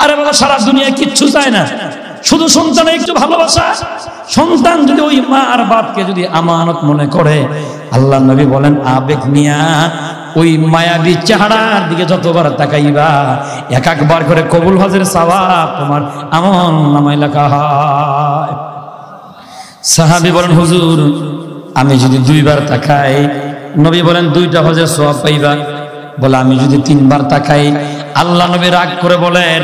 আরে বাবা সারা দুনিয়া কিচ্ছু চায় না, শুধু সন্তানের একটু ভালোবাসা। সন্তান যদি ওই মা আর বাপকে যদি আমানত মনে করে, আল্লাহ নবী বলেন আবেগ নিয়া ওই মায়াবী চেহারার দিকে যতবার তাকাইবা এক একবার করে কবুল হজের সওয়াব তোমার আমল নামায় লেখা হয়। সাহাবী বলেন হুজুর আমি যদি 2 বার তাকাই, নবী বলেন 2টা হজের সওয়াব পাইবা। বলে আমি যদি 3 বার তাকাই, আল্লাহ নবী রাগ করে বলেন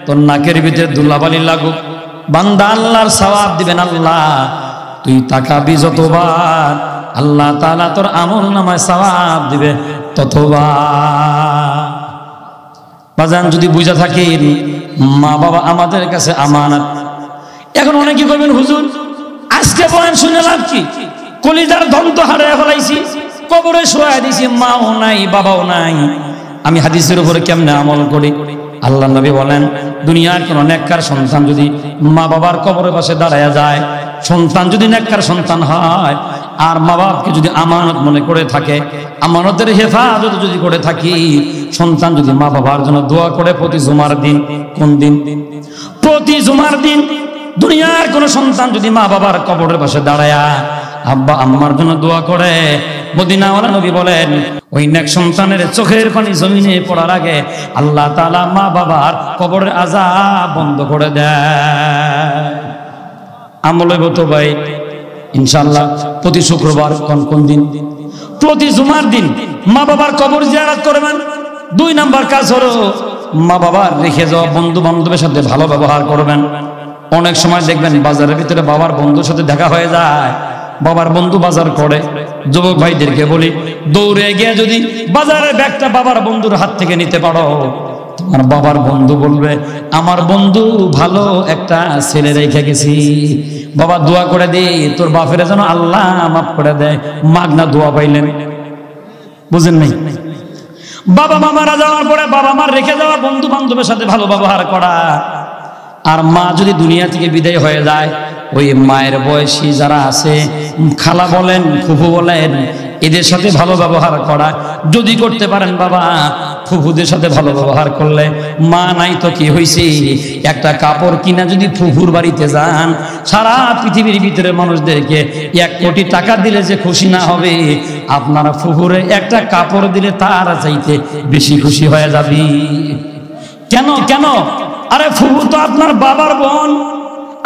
তোর নাকের ভিতরে ধুলাবালি লাগুক, বান্দা আল্লাহর সওয়াব দিবেন। আল্লাহ তুই তাকাবি যতবার, আল্লাহ তাআলা তোর আমল নামায় সওয়াব দিবে ততবার। বাজান যদি বুঝা থাকেন মা বাবা আমাদের কাছে আমানত। এখন অনেকে কইবেন হুজুর আজকে বয়ান শুনে লাভ কি, কলিজার ধন্ত হারায় ফেলাইছি, কবরে শোয়া দিছি, মাও নাই বাবাও নাই, আমি হাদিসের উপরে কেমনে আমল করি? আল্লাহ নবী বলেন দুনিয়ার কোন নেককার সন্তান যদি মা বাবার কবরের পাশে দাঁড়ায়া যায়, সন্তান যদি নেককার সন্তান হয় আর মা বাবাকে যদি আমানত মনে করে থাকে, আমানতের হেফাজত যদি করে থাকি, সন্তান যদি মা বাবার জন্য দোয়া করে প্রতি জুমার দিন, কোন দিন? প্রতি জুমার দিন। দুনিয়ার কোন সন্তান যদি মা বাবার কবরের পাশে দাঁড়ায়া আব্বা আম্মার জন্য দোয়া করে, মদিনাওয়ালা নবী বলেন ওই নেক সন্তানের চোখের পানি জমিনে পড়ার আগে আল্লাহ তাআলা মা বাবার কবরের আযাব বন্ধ করে দেয়। আমল হইব তো ভাই ইনশাআল্লাহ প্রতি শুক্রবার। কোন দিন? প্রতি জুমার দিন মা বাবার কবর জিয়ারত করবেন। 2 নাম্বার কাজ হলো মা বাবার রেখে যাওয়া বন্ধু বান্ধবের সাথে ভালো ব্যবহার করবেন। অনেক সময় দেখবেন বাজারের ভিতরে বাবার বন্ধুর সাথে দেখা হয়ে যায়, বাবার বন্ধু বাজার করে, যুবক ভাইদেরকে বলি দৌড়ে গিয়ে যদি বাজারের ব্যাগটা বাবার বন্ধুর হাত থেকে নিতে পারো, তোমার বাবার বন্ধু বলবে আমার বন্ধু ভালো একটা ছেলে রেখে গেছি, বাবা দোয়া করে দে তোর বাপের যেন আল্লাহ মাফ করে দেয়। মাগনা দোয়া পাইলেন, বুঝেন নাই? বাবা মা মারা যাওয়ার পরে বাবা মার রেখে যাওয়া বন্ধু বান্ধবের সাথে ভালো ব্যবহার করা। আর মা যদি দুনিয়া থেকে বিদায় হয়ে যায়, ওই মায়ের বয়সী যারা আছে, খালা বলেন ফুফু বলেন, এদের সাথে ভালো ব্যবহার করা যদি করতে পারেন বাবা, ফুফুদের সাথে ভালো ব্যবহার করলে, মা নাই তো কি হয়েছে, একটা কাপড় কিনা যদি ফুফুর বাড়িতে যান, সারা পৃথিবীর ভিতরে মানুষদেরকে 1 কোটি টাকা দিলে যে খুশি না হবে, আপনারা ফুফুরে একটা কাপড় দিলে তার চাইতে বেশি খুশি হয়ে যাবি। কেন কেন? আরে ফুফু তো আপনার বাবার বোন,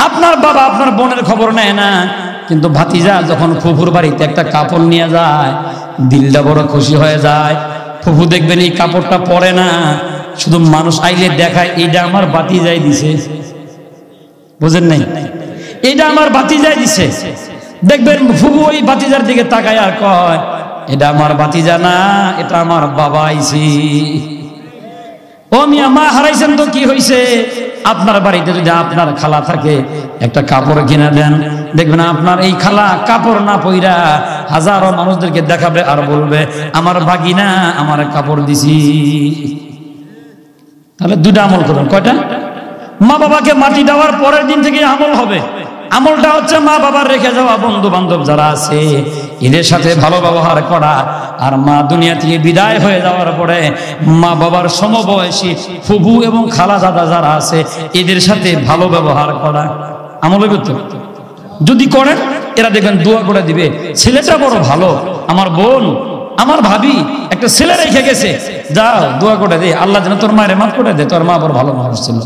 আপনার বাবা আপনার বোনের খবর নেয় না, কিন্তু ভাতিজা যখন ফুফুর বাড়িতে একটা কাপড় নিয়ে যায় দিলটা বড় খুশি হয়ে যায়। ফুফু দেখবেন এই কাপড়টা পরে না, শুধু মানুষ আইলে দেখায় এইটা আমার ভাতিজাই দিছে, বুঝেন নাই? এইটা আমার ভাতিজাই দিছে। দেখবেন ফুফু ওই ভাতিজার দিকে তাকায় আর কয় এটা আমার ভাতিজা না, এটা আমার বাবা আইছি। ও মিয়া মা হারাইছেন তো কি হয়েছে? আপনার বাড়িতে যদি আপনার খালা থাকে একটা কাপড় কিনে দেন, দেখবেন আপনার এই খালা কাপড় না পইরা হাজারো মানুষদেরকে দেখাবে আর বলবে আমার ভাগিনা আমার কাপড় দিছি। তাহলে 2টা আমল করবেন। কয়টা? মা বাবাকে মাটি দেওয়ার পরের দিন থেকে আমল হবে। আমলটা হচ্ছে মা বাবার রেখে যাওয়া বন্ধু বান্ধব যারা আছে এদের সাথে ভালো ব্যবহার করা, আর মা দুনিয়া থেকে বিদায় হয়ে যাওয়ার পরে মা বাবার সমবয়সী ফুফু এবং খালা দাদা যারা আছে এদের সাথে ভালো ব্যবহার করা। আমল হবে তো? যদি করেন এরা দেখবেন দোয়া করে দিবে, ছেলেটা বড় ভালো, আমার বোন আমার ভাবি একটা ছেলে রেখে গেছে, যাও দোয়া করে দে আল্লাহ যেন তোর মায়ের মাফ করে দে, তোর মা বড় ভালো মানুষ ছিল।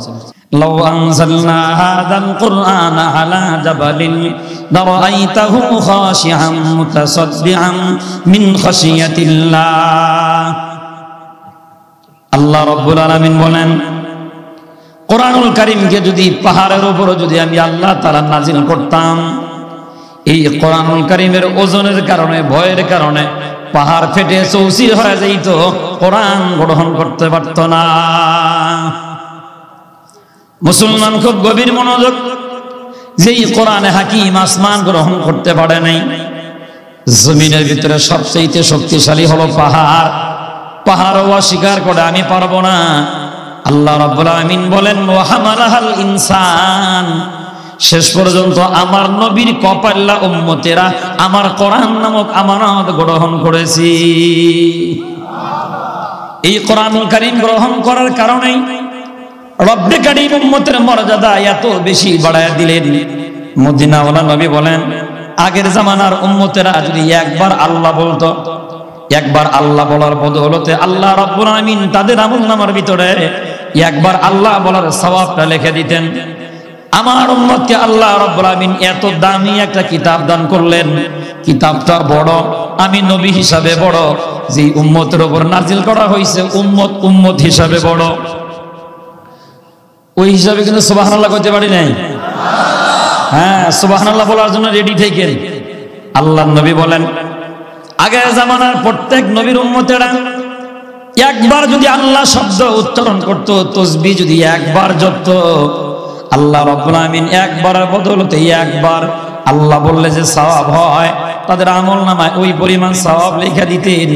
لو أنزلنا هذا القرآن على جبل لرأيته خاشعا متصدعا من خشية الله। আল্লাহ রাব্বুল আলামিন বলেন কোরআনুল কারীমকে যদি পাহাড়ের উপর যদি আমি আল্লাহ তাআলা নাজিল করতাম, এই কোরআনুল কারীমের ওজনের কারণে ভয়ের কারণে পাহাড় ফেটে চৌচির হয়ে যাইত, কোরআন গ্রহণ করতে পারত না। মুসলমান খুব গভীর মনোযোগ, যেই কোরআনে হাকিম আসমান গ্রহণ করতে পারে নাই। জমিনের ভিতরে সবচেয়ে শক্তিশালী হলো পাহাড়, পাহাড়ও অস্বীকার করে আমি পারবো না। আল্লাহ রাব্বুল আমিন বলেন ওয়া হামালাহাল ইনসান, শেষ পর্যন্ত আমার নবীর কপাল্লা উম্মতেরা আমার কোরআন নামক আমানত গ্রহণ করেছি। এই কোরআনুল কারীম গ্রহণ করার কারণেই রব্বে কারীম উম্মতের মর্যাদা এত বেশি বাড়ায়া দিলেন। মদিনাওয়ালা নবী বলেন, আগের জামানার উম্মতেরা যদি একবার আল্লাহ বলতো, একবার আল্লাহ বলার বদৌলতে আল্লাহ রাব্বুল আলামিন তাদের আমলনামার ভিতরে একবার আল্লাহ বলার সওয়াবটা লিখে দিতেন। আমার উম্মতকে আল্লাহ রাব্বুল আলামিন এত দামি একটা কিতাব দান করলেন। কিতাবটা বড়, আমি নবী হিসাবে বড়, যে উম্মতের উপর নাজিল করা হয়েছে উম্মত হিসাবে বড়, ওই হিসাবে কিন্তু সুবহানাল্লাহ কইতে পারি নাই। হ্যাঁ, সুবহানাল্লাহ বলার জন্য রেডি থাকেন। আল্লাহর নবী বলেন, আগের জামানার প্রত্যেক নবীর উম্মতেরা একবার যদি আল্লাহ শব্দ উচ্চারণ করত, তাসবিহ যদি একবার জপত, আল্লাহ রাব্বুল আলামিন একবারের বদৌলতে একবার আল্লাহ বললে যে সওয়াব হয়, তাদের আমলনামায় ওই পরিমাণ সওয়াব লেখা দিতেন।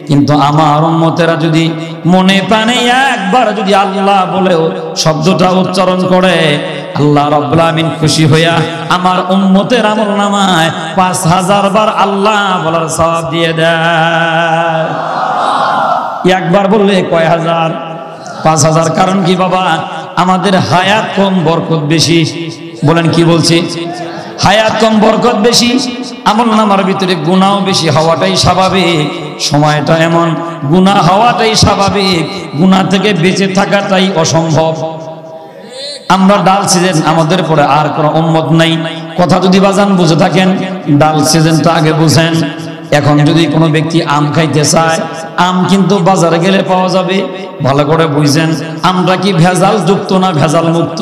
কিন্তু আমার উম্মতেরা যদি মনে প্রাণে একবার যদি আল্লাহ বলেও শব্দটা উচ্চারণ করে, আল্লাহ রাব্বুল আলামিন খুশি হইয়া আমার উম্মতের আমলনামায় 5000 বার আল্লাহ বলার সওয়াব দিয়ে দেয়। একবার বললে কয় হাজার? 5000। কারণ কি বাবা? আমাদের হায়াত কম, বরকত বেশি। বলেন কি বলছি? হায়াত কম, বরকত বেশি, আমলনামার ভিতরে গুনাহ বেশি হওয়াটাই স্বাভাবিক। সময়টা এমন, গুনাহ হওয়াটাই স্বাভাবিক, গুনাহ থেকে বেঁচে থাকাটাই অসম্ভব। আমরা ডাল সিজন, আমাদের পরে আর কোনো উম্মত নাই। কথা যদি বাজান বুঝে থাকেন, ডাল সিজনটা আগে বুঝেন। এখন যদি কোনো ব্যক্তি আম খাইতে চায়, আম কিন্তু বাজারে গেলে পাওয়া যাবে। ভালো করে বুঝেন, আমটা কি ভেজাল যুক্ত না ভেজাল মুক্ত?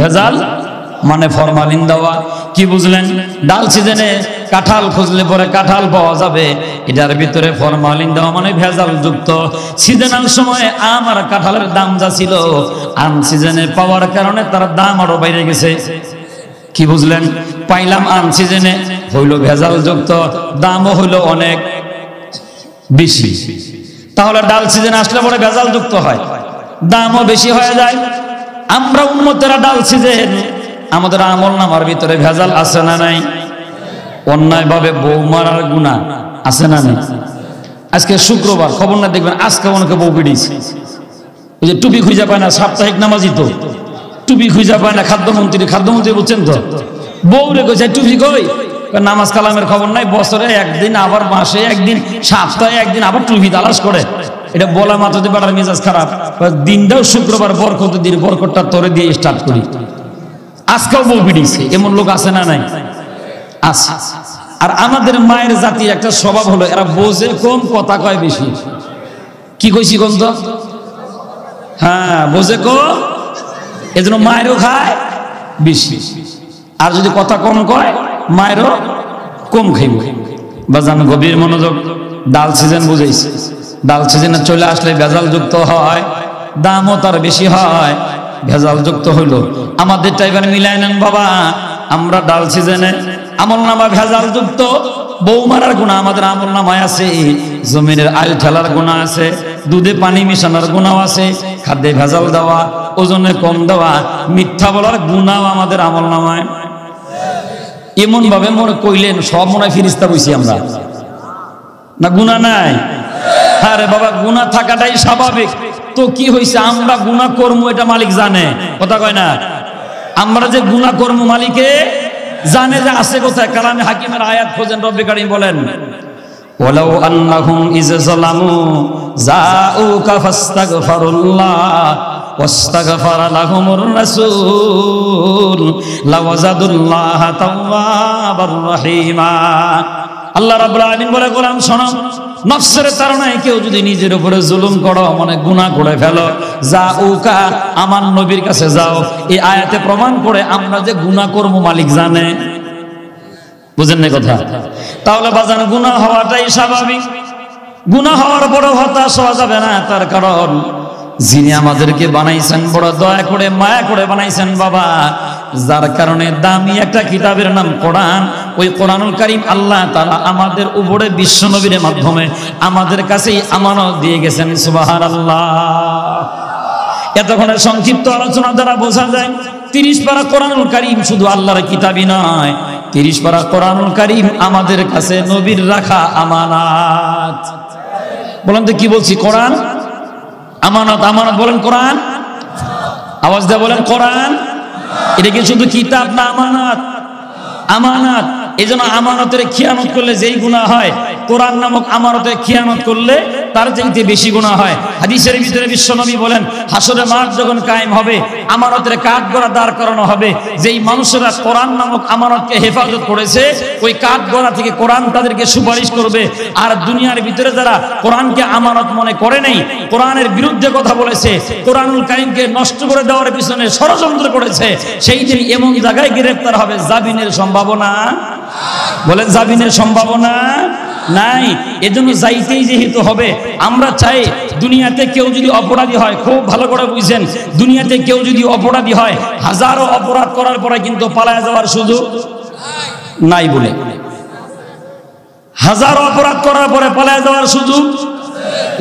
ভেজাল মানে ফরমালিন দেওয়া। কি বুঝলেন? ডাল সিজনে কাঁঠাল খুঁজলে পরে কাঁঠাল পাওয়া যাবে, এটার ভিতরে ফরমালিন দেওয়া মানে ভেজাল যুক্ত। সিজনাল সময়ে আম আর কাঁঠালের দাম যা ছিল, আম সিজনে পাওয়ার কারণে তার দাম আরো বাইরে গেছে। কি বুঝলেন? পাইলাম আম সিজনে, হইল ভেজাল যুক্ত, দামও হইল অনেক বেশি। তাহলে ডাল সিজনে আসলে পরে ভেজাল যুক্ত হয়, দামও বেশি হয়ে যায়। আমরা উম্মতেরা ডাল সিজন, আমাদের আমলনামার ভিতরে ভেজাল আছে না নাই? অন্যায় ভাবে বউ মারার গুনাহ আছে না নাই? আজকে শুক্রবার, খবর না দেখবেন আজকে অনেকে বউ পিটিয়েছে। ওই যে টুপি খুঁজে পায় না, সাপ্তাহিক নামাজি তো টুপি খুঁজে পায় না। খাদ্যমন্ত্রী বুঝছেন তো, বউ রে কইছে টুপি কই? নামাজ কালামের খবর নাই, বছরে একদিন, আবার মাসে একদিন, সপ্তাহে একদিন আবার টুপি তালাশ করে। এটা বলা মাত্রতে বাড়ার মেজাজ খারাপ। দিনটাও শুক্রবার, বরকত দিন, বরকতটা তোরে দিয়ে স্টার্ট করি। আজকেও বউ পিটিয়েছে, এমন লোক আছে না নাই? আছে। আর আমাদের মায়ের জাতির একটা স্বভাব হলো, এরা বোঝে কম, কথা কয় বেশি। কি কইছি কোন তো? হ্যাঁ, বোঝে কম, এজন্য মায়েরও খায় বেশি। আর যদি কথা কম কয়, মায়েরও কম খাইব। বাজান গভীর মনোযোগ। ডাল সিজন বুঝাইছে, ডাল সিজনে চলে আসলে ভেজাল যুক্ত হয়, দামও তার বেশি হয়। ভেজাল যুক্ত হইল, আমাদের টাইবার মিলাই নেন বাবা। আমরা ডাল সিজনে আমলনামা ভেজাল যুক্ত, বউ মারার গুনাহ আমাদের আমলনামায় আছে, জমিনের আইল ঠেলার গুনাহ আছে, দুধে পানি মিশানোর গুনাহ আছে, খাদ্যে ভেজাল দেওয়া, ওজনে কম দেওয়া, মিথ্যা বলার গুনাহ আমাদের আমলনামায়। এমন ভাবে মনে কইলেন সব মনে হয় ফিরিস্তা বইছি আমরা, না গুনাহ নাই? আরে বাবা, গুনাহ থাকাটাই স্বাভাবিক। তো কি হয়েছে? আমরা গুনাহ করবো এটা মালিক জানে, কথা কয় না? আমরা যে গুনাহ করবো মালিকে জানে, যে আছে কোথায়? কালামে হাকিমের আয়াত খোঁজেন, রব্বে কারীম বলেন, ওয়ালাউ আন্নাহুম ইয যালামু জাউকা ফাস্তাগফিরুল্লাহ ওয়াস্তাগফারা লাহুমুর রাসূল লাওয়াজাদুল্লাহ তাওয়াবার রহিমা। আল্লাহ রাব্বুল আলামিন বলে, কোরআন শোনো, নফসের তাড়নায় কেউ যদি নিজের উপরে জুলুম করো, মানে গুনাহ করে ফেলো, জাউকা, আমার নবীর কাছে যাও। এই আয়াতে প্রমাণ করে আমরা যে গুনাহ করব মালিক জানে। বুঝেন না কথা? তাহলে বাজান গুনাহ হওয়াটাই স্বাভাবিক। গুনাহ হওয়ার বড় হতাশ হওয়া যাবে না, তার কারণ যিনি আমাদেরকে বানাইছেন বড় দয়া করে মায়া করে বানাইছেন বাবা, যার কারণে দামি একটা কিতাবের নাম কোরআন। ওই কোরআনুল কারীম আল্লাহ তাআলা আমাদের উপরে বিশ্ব নবীর মাধ্যমে আমাদের কাছেই আমানত দিয়ে গেছেন। সুবহানাল্লাহ। এতক্ষণের সংক্ষিপ্ত আলোচনা দ্বারা বোঝা যায় 30 পারা কোরআনুল কারীম শুধু আল্লাহর কিতাবই নয়, 30 পারা কোরআনুল কারীম আমাদের কাছে নবীর রাখা আমানত। বলেন তো কি বলছি? কোরআন আমানত, আমানত বলেন কোরআন আওয়াজ দিয়ে বলেন কোরআন। এটা কি শুধু কিতাব না আমানত? আমানত। এই জন্য আমানতের খিয়ানত করলে যেই গুনাহ হয়, কোরআন নামক আমানতের খিয়ানত করলে তার চাইতে বেশি গুনাহ হয়। হাদিসের ভিতরে বিশ্বনবী বলেন, হাসরের মাঠ যখন কায়েম হবে, আমানতের কাঠগড়া দাঁড় করানো হবে। যেই মানুষেরা কোরআন নামক আমানতকে হেফাজত করেছে, ওই কাঠগড়া থেকে কোরআন তাদেরকে সুপারিশ করবে। আর দুনিয়ার ভিতরে যারা কোরআনকে আমানত মনে করে নেই, কোরআনের বিরুদ্ধে কথা বলেছে, কোরআনুল কারীমকে নষ্ট করে দেওয়ার পিছনে ষড়যন্ত্র করেছে, সেই দিন এমন জায়গায় গ্রেফতার হবে, জামিনের সম্ভাবনা, বলেন জামিনের সম্ভাবনা নাই। এজন্য যাইতেই যেহেতু হবে, আমরা চাই দুনিয়াতে কেউ যদি অপরাধী হয়, খুব ভালো করে বুঝছেন, দুনিয়াতে কেউ যদি অপরাধী হয়, হাজারো অপরাধ করার পরে কিন্তু পালায় যাওয়ার সুযোগ নাই। বলে হাজারো অপরাধ করার পরে পালায় যাওয়ার সুযোগ,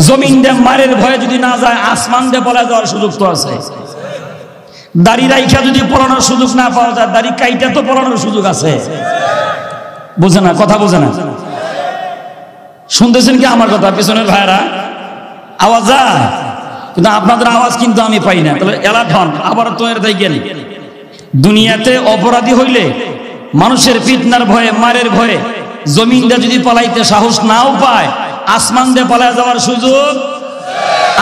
জমিন দিয়ে মারের ভয়ে যদি না যায়, আসমান দিয়ে পালায় যাওয়ার সুযোগ তো আছে। দাড়ি রাইখা যদি পলানোর সুযোগ না পাওয়া যায়, দাড়ি কাইটা তো পলানোর সুযোগ আছে। বোঝে না, কথা বোঝে না। শুনতেছেন কি আমার কথা? পেছনের ভাইরা আওয়াজ যায়, কিন্তু আপনাদের আওয়াজ কিন্তু আমি পাই না। তাহলে এলার্ট হন, আবার তো এর দায়ী গেলি। দুনিয়াতে অপরাধী হইলে মানুষের ফিতনার ভয়ে, মারের ভয়ে জমিনটা যদি পালাইতে সাহস নাও পায়, আসমান দিয়ে পালায় যাওয়ার সুযোগ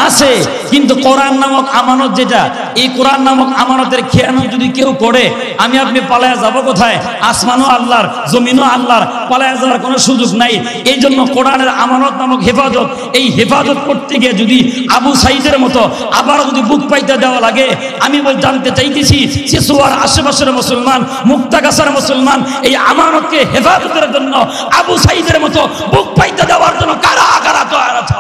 আছে। কিন্তু কোরআন নামক আমানত যেটা, এই কোরআন নামক আমানতের খেয়ানত যদি কেউ করে, আমি আপনি পালায়া যাব কোথায়? আসমানও আল্লাহর, জমিনও আল্লাহর, পালায়া যাওয়ার কোনো সুযোগ নাই। এই জন্য কোরআনের আমানত নামক হেফাজত, এই হেফাজত করতে গিয়ে যদি আবু সাইদের মতো আবার যদি বুক পাইতে দেওয়া লাগে, আমি জানতে চাইতেছি শিশুয়ার আশেপাশের মুসলমান, মুক্তাগাছার মুসলমান, এই আমানতকে হেফাজতের জন্য আবু সাইদের মতো বুক পাইতে দেওয়ার জন্য কারা কারা তৈরি আছে?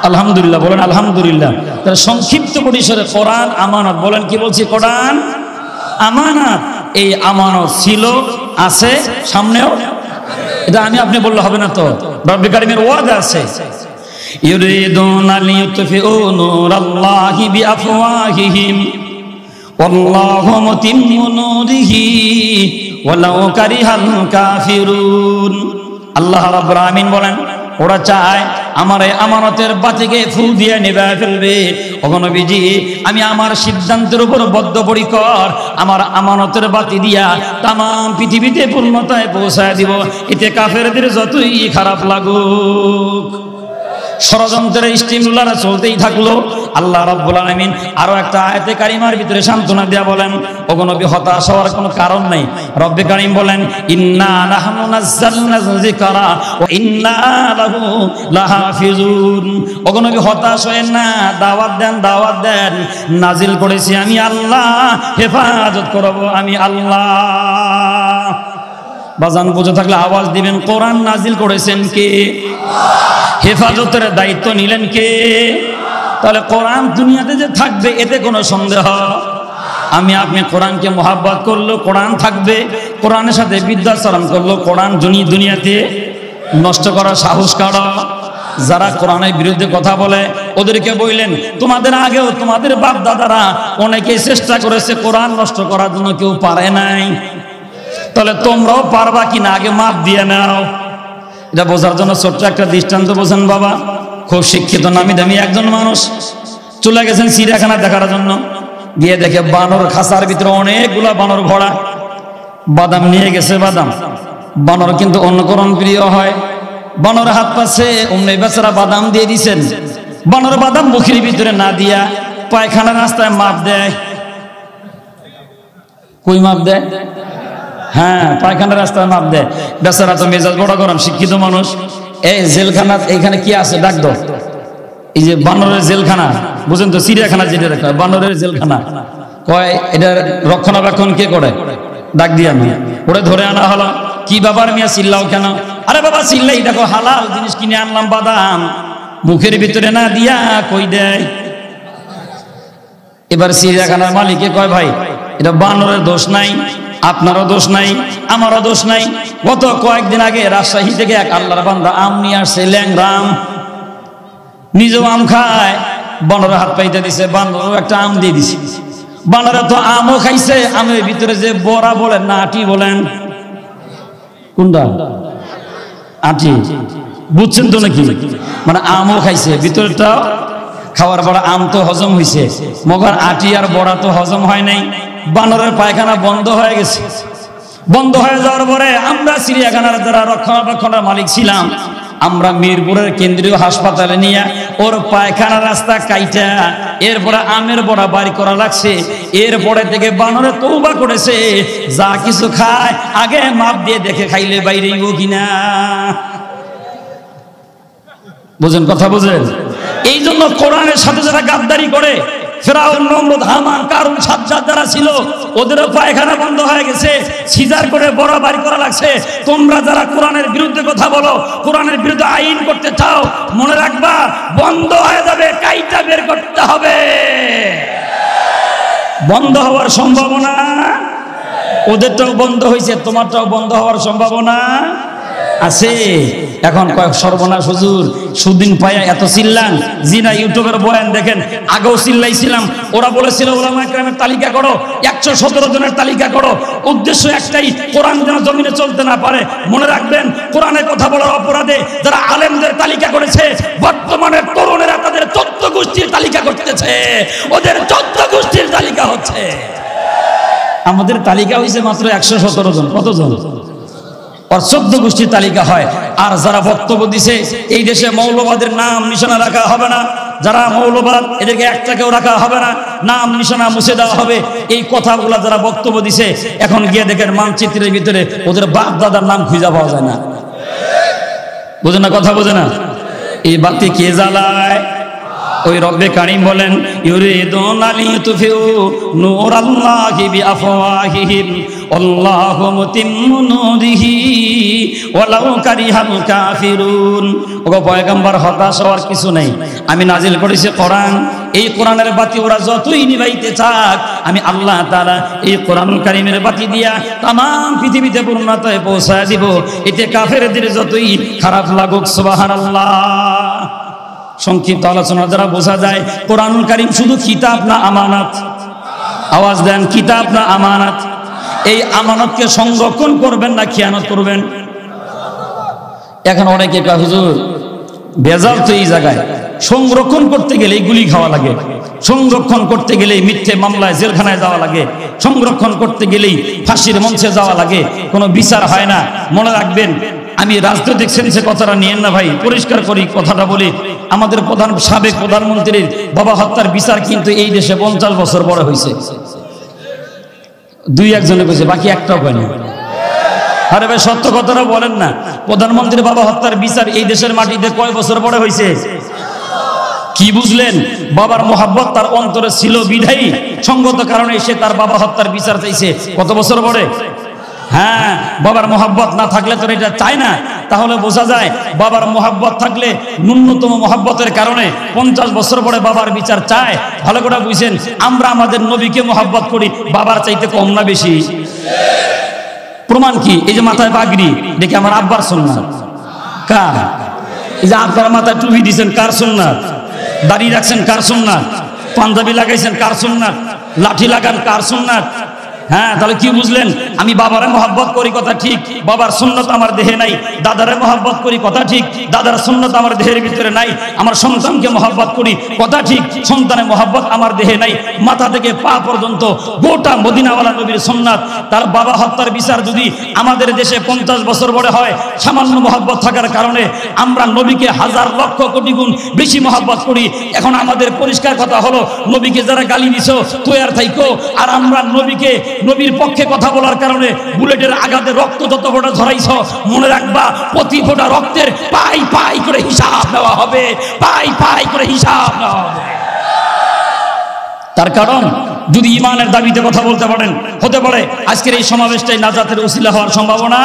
আলহামদুলিল্লাহ, বলেন আলহামদুলিল্লাহ। তাহলে সংক্ষিপ্ত পরিসরে কোরআন আমানত, বলেন কি বলছি? কোরআন আমানত। এই আমানত ছিল, আছে, সামনেও। এটা আমি আপনি বললে হবে না তো, রব্বুল কারীমের ওয়াদা আছে, ইউরিদুনা লিইউতফিউ নূরাল্লাহি বিআফওয়াহিহিম ওয়াল্লাহু মুতিম্মু নূরিহি ওয়ালাউ কারিহাল কাফিরুন। আল্লাহ রাব্বুল আমিন বলেন, ওরা চায় আমার এই আমানতের বাতিকে ফু দিয়ে নিভায় ফেলবে। ওগো নবীজি, আমি আমার সিদ্ধান্তের উপর বদ্ধপরিকর, আমার আমানতের বাতি দিয়া তাম পৃথিবীতে পূর্ণতায় পৌঁছায় দিব, এতে কাফেরদের যতই খারাপ লাগুক। ষড়যন্ত্রের স্টিমুলার চলতেই থাকলো। আল্লাহ রাব্বুল আলামিন আরো একটা আয়াতে কারিমার ভিতরে সান্ত্বনা দেয়া বলেন, ওগো নবী হতাশ হওয়ার কোনো কারণ নাই। রব্বে কারীম বলেন, ইন্না নাহনু নাযালনা যিকরা ওয়া ইন্না লাহু লাহাফিজুন। ওগো নবী হতাশ হয়েন না, দাওয়াত দেন, দাওয়াত দেন। নাজিল করেছি আমি আল্লাহ, হেফাজত করব আমি আল্লাহ। বাজান বুঝে থাকলে আওয়াজ দিবেন, কোরআন নাজিল করেছেন কে? হেফাজতের দায়িত্ব নিলেন কে? তাহলে কোরআন দুনিয়াতে যে থাকবে, এতে কোনো সন্দেহ? আমি আপনি কোরআনকে মহাব্বত করলো, কোরআন থাকবে। কোরআনের সাথে বিদ্যাচরণ করলো, কোরআন দুনিয়াতে নষ্ট করার সাহস কারো? যারা কোরআনের বিরুদ্ধে কথা বলে, ওদেরকে বললেন, তোমাদের আগেও তোমাদের বাপ দাদারা অনেকেই চেষ্টা করেছে কোরআন নষ্ট করার জন্য, কেউ পারে নাই। তাহলে তোমরাও পারবা কিনা আগে মাপ দিয়ে নাও। এটা বোঝার জন্য ছোট্ট একটা দৃষ্টান্ত বোঝেন বাবা। খুব শিক্ষিত নামি দামি একজন মানুষ চলে গেছেন চিড়িয়াখানা দেখার জন্য। গিয়ে দেখে বানর খাঁচার ভিতরে অনেকগুলা বানর ভরা, বাদাম নিয়ে গেছে। বানর কিন্তু অন্নকরণ প্রিয় হয়, বানর হাত পাচ্ছে, অমনি বেচারা বাদাম দিয়ে দিছেন। বানর বাদাম মুখের ভিতরে না দিয়া পায়খানা রাস্তায় মাপ দেয়। কই মাপ দেয়? হ্যাঁ, পায়খানার রাস্তায় মাপ দেয়। বেচারা তো মেজাজ বড় গরম, শিক্ষিত মানুষ। এই জেলখানা, এইখানে কি আছে ডাক দাও। এই যে বানরের জেলখানা, বুঝেন তো, চিড়িয়াখানা যেটা দেখা বানরের জেলখানা, কয় এটা রক্ষণাবেক্ষণ কে করে? ডাক দিয়ে আমি ওরে ধরে আনা হলো। কি ব্যাপার মিয়া, চিল্লাও কেন? আরে বাবা চিল্লাই, দেখো হালাল জিনিস কিনে আনলাম, বাদাম মুখের ভিতরে না দিয়া কই দেয়। এবার চিড়িয়াখানার মালিকে কয়, ভাই এটা বানরের দোষ নাই, আপনারও দোষ নাই, আমারও দোষ নাই। গত কয়েকদিন আগে রাজশাহী থেকে এক আল্লাহর বান্দা আম নিয়ে আসছে, ল্যাংরাম, নিজেও আম খায়, বানরের হাত পাইতে দিছে, বানর একটা আম দিয়ে দিছে। বানরে তো আমও খাইছে, আমের ভিতরে যে বড়া বলেন না আটি বলেন, কোনটা আটি, বুঝছেন তো নাকি? মানে আমও খাইছে, ভিতরটা খাওয়ার পর আম তো হজম হয়েছে, মগর আটি আর বড়া তো হজম হয় নাই। বানরের পায়খানা বন্ধ হয়ে গেছে। বন্ধ হয়ে যাওয়ার পরে আমরা চিড়িয়াখানার যারা রক্ষণাবেক্ষণের মালিক ছিলাম, আমরা মিরপুরের কেন্দ্রীয় হাসপাতালে নিয়ে ওর পায়খানা রাস্তা কাইটা এরপরে আমের বড়া বাড়ি করা লাগছে। এরপরে থেকে বানরে তওবা করেছে, যা কিছু খায় আগে মাপ দিয়ে দেখে খাইলে বাইরেইব কিনা। বুঝেন কথা, বুঝেন? এই জন্য কোরআনের সাথে যারা গাদ্দারি করে, ফেরাউন, নমরুদ, হামান, কারুন, সাজ্জাদ যারা ছিল, ওদেরও পায়খানা বন্ধ হয়ে গেছে, সিজার করে বড় বাড়ি করা লাগছে। তোমরা যারা কোরআনের বিরুদ্ধে কথা বলো, কোরআনের বিরুদ্ধে আইন করতে চাও, মনে রাখবা বন্ধ হয়ে যাবে, কাইটা বের করতে হবে। বন্ধ হওয়ার সম্ভাবনা, ওদেরটাও বন্ধ হয়েছে, তোমারটাও বন্ধ হওয়ার সম্ভাবনা আছে। এখন কয়েক সর্বনাশ হুজুর, সুদিন পায়া এত চিল্লান, জিনা ইউটিউবের বয়ান দেখেন, আগেও চিল্লাইছিলাম। ওরা বলেছিল ওলামা ইকরামের তালিকা করো, 117 জনের তালিকা করো, উদ্দেশ্য একটাই, কোরআন যেন জমিনে চলতে না পারে। মনে রাখবেন, কোরআনের কথা বলার অপরাধে যারা আলেমদের তালিকা করেছে, বর্তমানের তরুণেরা তাদের 14 গোষ্ঠীর তালিকা করতেছে, ওদের 14 গোষ্ঠীর তালিকা হচ্ছে। আমাদের তালিকা হয়েছে মাত্র 117 জন। কতজন? আর 14 গোষ্ঠীর তালিকা হয়। আর যারা বক্তব্য দিছে, এই দেশে মৌলবাদের নাম নিশানা রাখা হবে না, যারা মৌলবাদ এদেরকে একটাকেও রাখা হবে না, নাম নিশানা মুছে দেওয়া হবে, এই কথাগুলা যারা বক্তব্য দিছে, এখন গিয়ে দেখেন মানচিত্রের ভিতরে ওদের বাপ দাদার নাম খুঁজে পাওয়া যায় না। বোঝে না কথা, বোঝে না? এই বাতি কে জ্বালায়? ওই রব্বে কারিম বলেন, ইউরিদুনা লিয়ুতফিউ নূরাল্লাহি বিআফওয়াহিহিম আল্লাহু মুতিম্মু নূরিহি ওয়ালাউ কারিহাল কাফিরুন। ওগো পয়গম্বর, হতাশ হওয়ার কিছু নেই। আমি নাজিল করেছি কোরআন, এই কোরআনের বাতি ওরা যতই নিভাইতে চাক, আমি আল্লাহ তাআলা এই কোরআনুল কারীমের বাতি দিয়া তাম পৃথিবীতে পূর্ণতায় পৌঁছায় দিব। এতে কাফেরদের যতই খারাপ লাগুক, সুবহানাল্লাহ। সংক্ষিপ্ত আলোচনা দ্বারা বোঝা যায়, কোরআনুল কারীম শুধু কিতাব না আমানত। আওয়াজ দেন, কিতাব না আমানত। এই আমানতকে সংরক্ষণ করবেন না খেয়ানত করবেন? এখন অনেকে কয় হুজুর বেজাল তো এই জায়গায়, সংরক্ষণ করতে গেলে গুলি খাওয়া লাগে, সংরক্ষণ করতে গেলেই মিথ্যে মামলায় জেলখানায় যাওয়া লাগে, সংরক্ষণ করতে গেলেই ফাঁসির মঞ্চে যাওয়া লাগে, কোনো বিচার হয় না। মনে রাখবেন, আমি রাজনৈতিক সেন্সে কথাটা নিয়েন না ভাই, পরিষ্কার করি কথাটা বলি। আমাদের সাবেক প্রধানমন্ত্রীর বাবা হত্যার বিচার কিন্তু এই দেশে 50 বছর পরে হয়েছে। 2-1 কইছে, বাকি একটাও কয় না। আরে ভাই সত্য কথাটা বলেন না, প্রধানমন্ত্রীর বাবা হত্যার বিচার এই দেশের মাটিতে কয় বছর পরে হয়েছে? কি বুঝলেন? বাবার মোহাব্বত তার অন্তরে ছিল বিধায়ী, সঙ্গত কারণে সে তার বাবা হত্যার বিচার চাইছে। কত বছর পরে? হ্যাঁ, বাবার মোহাব্বত না থাকলে তো এটা চায় না। তাহলে বোঝা যায় বাবার মোহাব্বত থাকলে, ন্যূনতম মোহাব্বতের কারণে 50 বছর পরে বাবার বিচার চায়। ভালো করে বুঝছেন, আমরা আমাদের নবীকে মোহাব্বত করি, বাবার চাইতে কম না বেশি? প্রমাণ কি? এই যে মাথায় পাগড়ি, দেখি আমার আব্বার সুন্নাত। কার? এই যে আব্বার মাথায় টুপি দিয়েছেন, কার সুন্নাত? দাড়ি রাখছেন, কার সুন্নাত? পাঞ্জাবি লাগাইছেন, কার সুন্নাত? লাঠি লাগান, কার সুন্নাত? হ্যাঁ, তাহলে কি বুঝলেন? আমি বাবারে মহব্বত করি, কথা ঠিক, বাবার সুন্নত আমার দেহে নাই। দাদারে মহব্বত করি, কথা ঠিক, দাদার সুন্নত আমার দেহের ভিতরে নাই। আমার সন্তানকে মহব্বত করি, কথা ঠিক, সন্তানের মহব্বত আমার দেহে নাই। মাথা থেকে পা পর্যন্ত গোটা মদিনাওয়ালা নবীর সুন্নাত। তার বাবা হত্যার বিচার যদি আমাদের দেশে 50 বছর পরে হয়, সামান্য মহব্বত থাকার কারণে আমরা নবীকে হাজার লক্ষ কোটি গুণ বেশি মহব্বত করি। এখন আমাদের পরিষ্কার কথা হলো, নবীকে যারা গালি দিছো তৈয়ার থাইকো, আর আমরা নবীর পক্ষে কথা বলার কারণে বুলেটের আঘাতে রক্ত যত ফোঁটা ঝরাইছ, মনে রাখবা প্রতি ফোঁটা রক্তের পাই পাই করে হিসাব নেওয়া হবে, পাই পাই করে হিসাব নেওয়া হবে। তার কারণ যদি ইমানের দাবিতে কথা বলতে পারেন, হতে পারে আজকের এই সমাবেশটাই নাজাতের উসিলা হওয়ার সম্ভাবনা।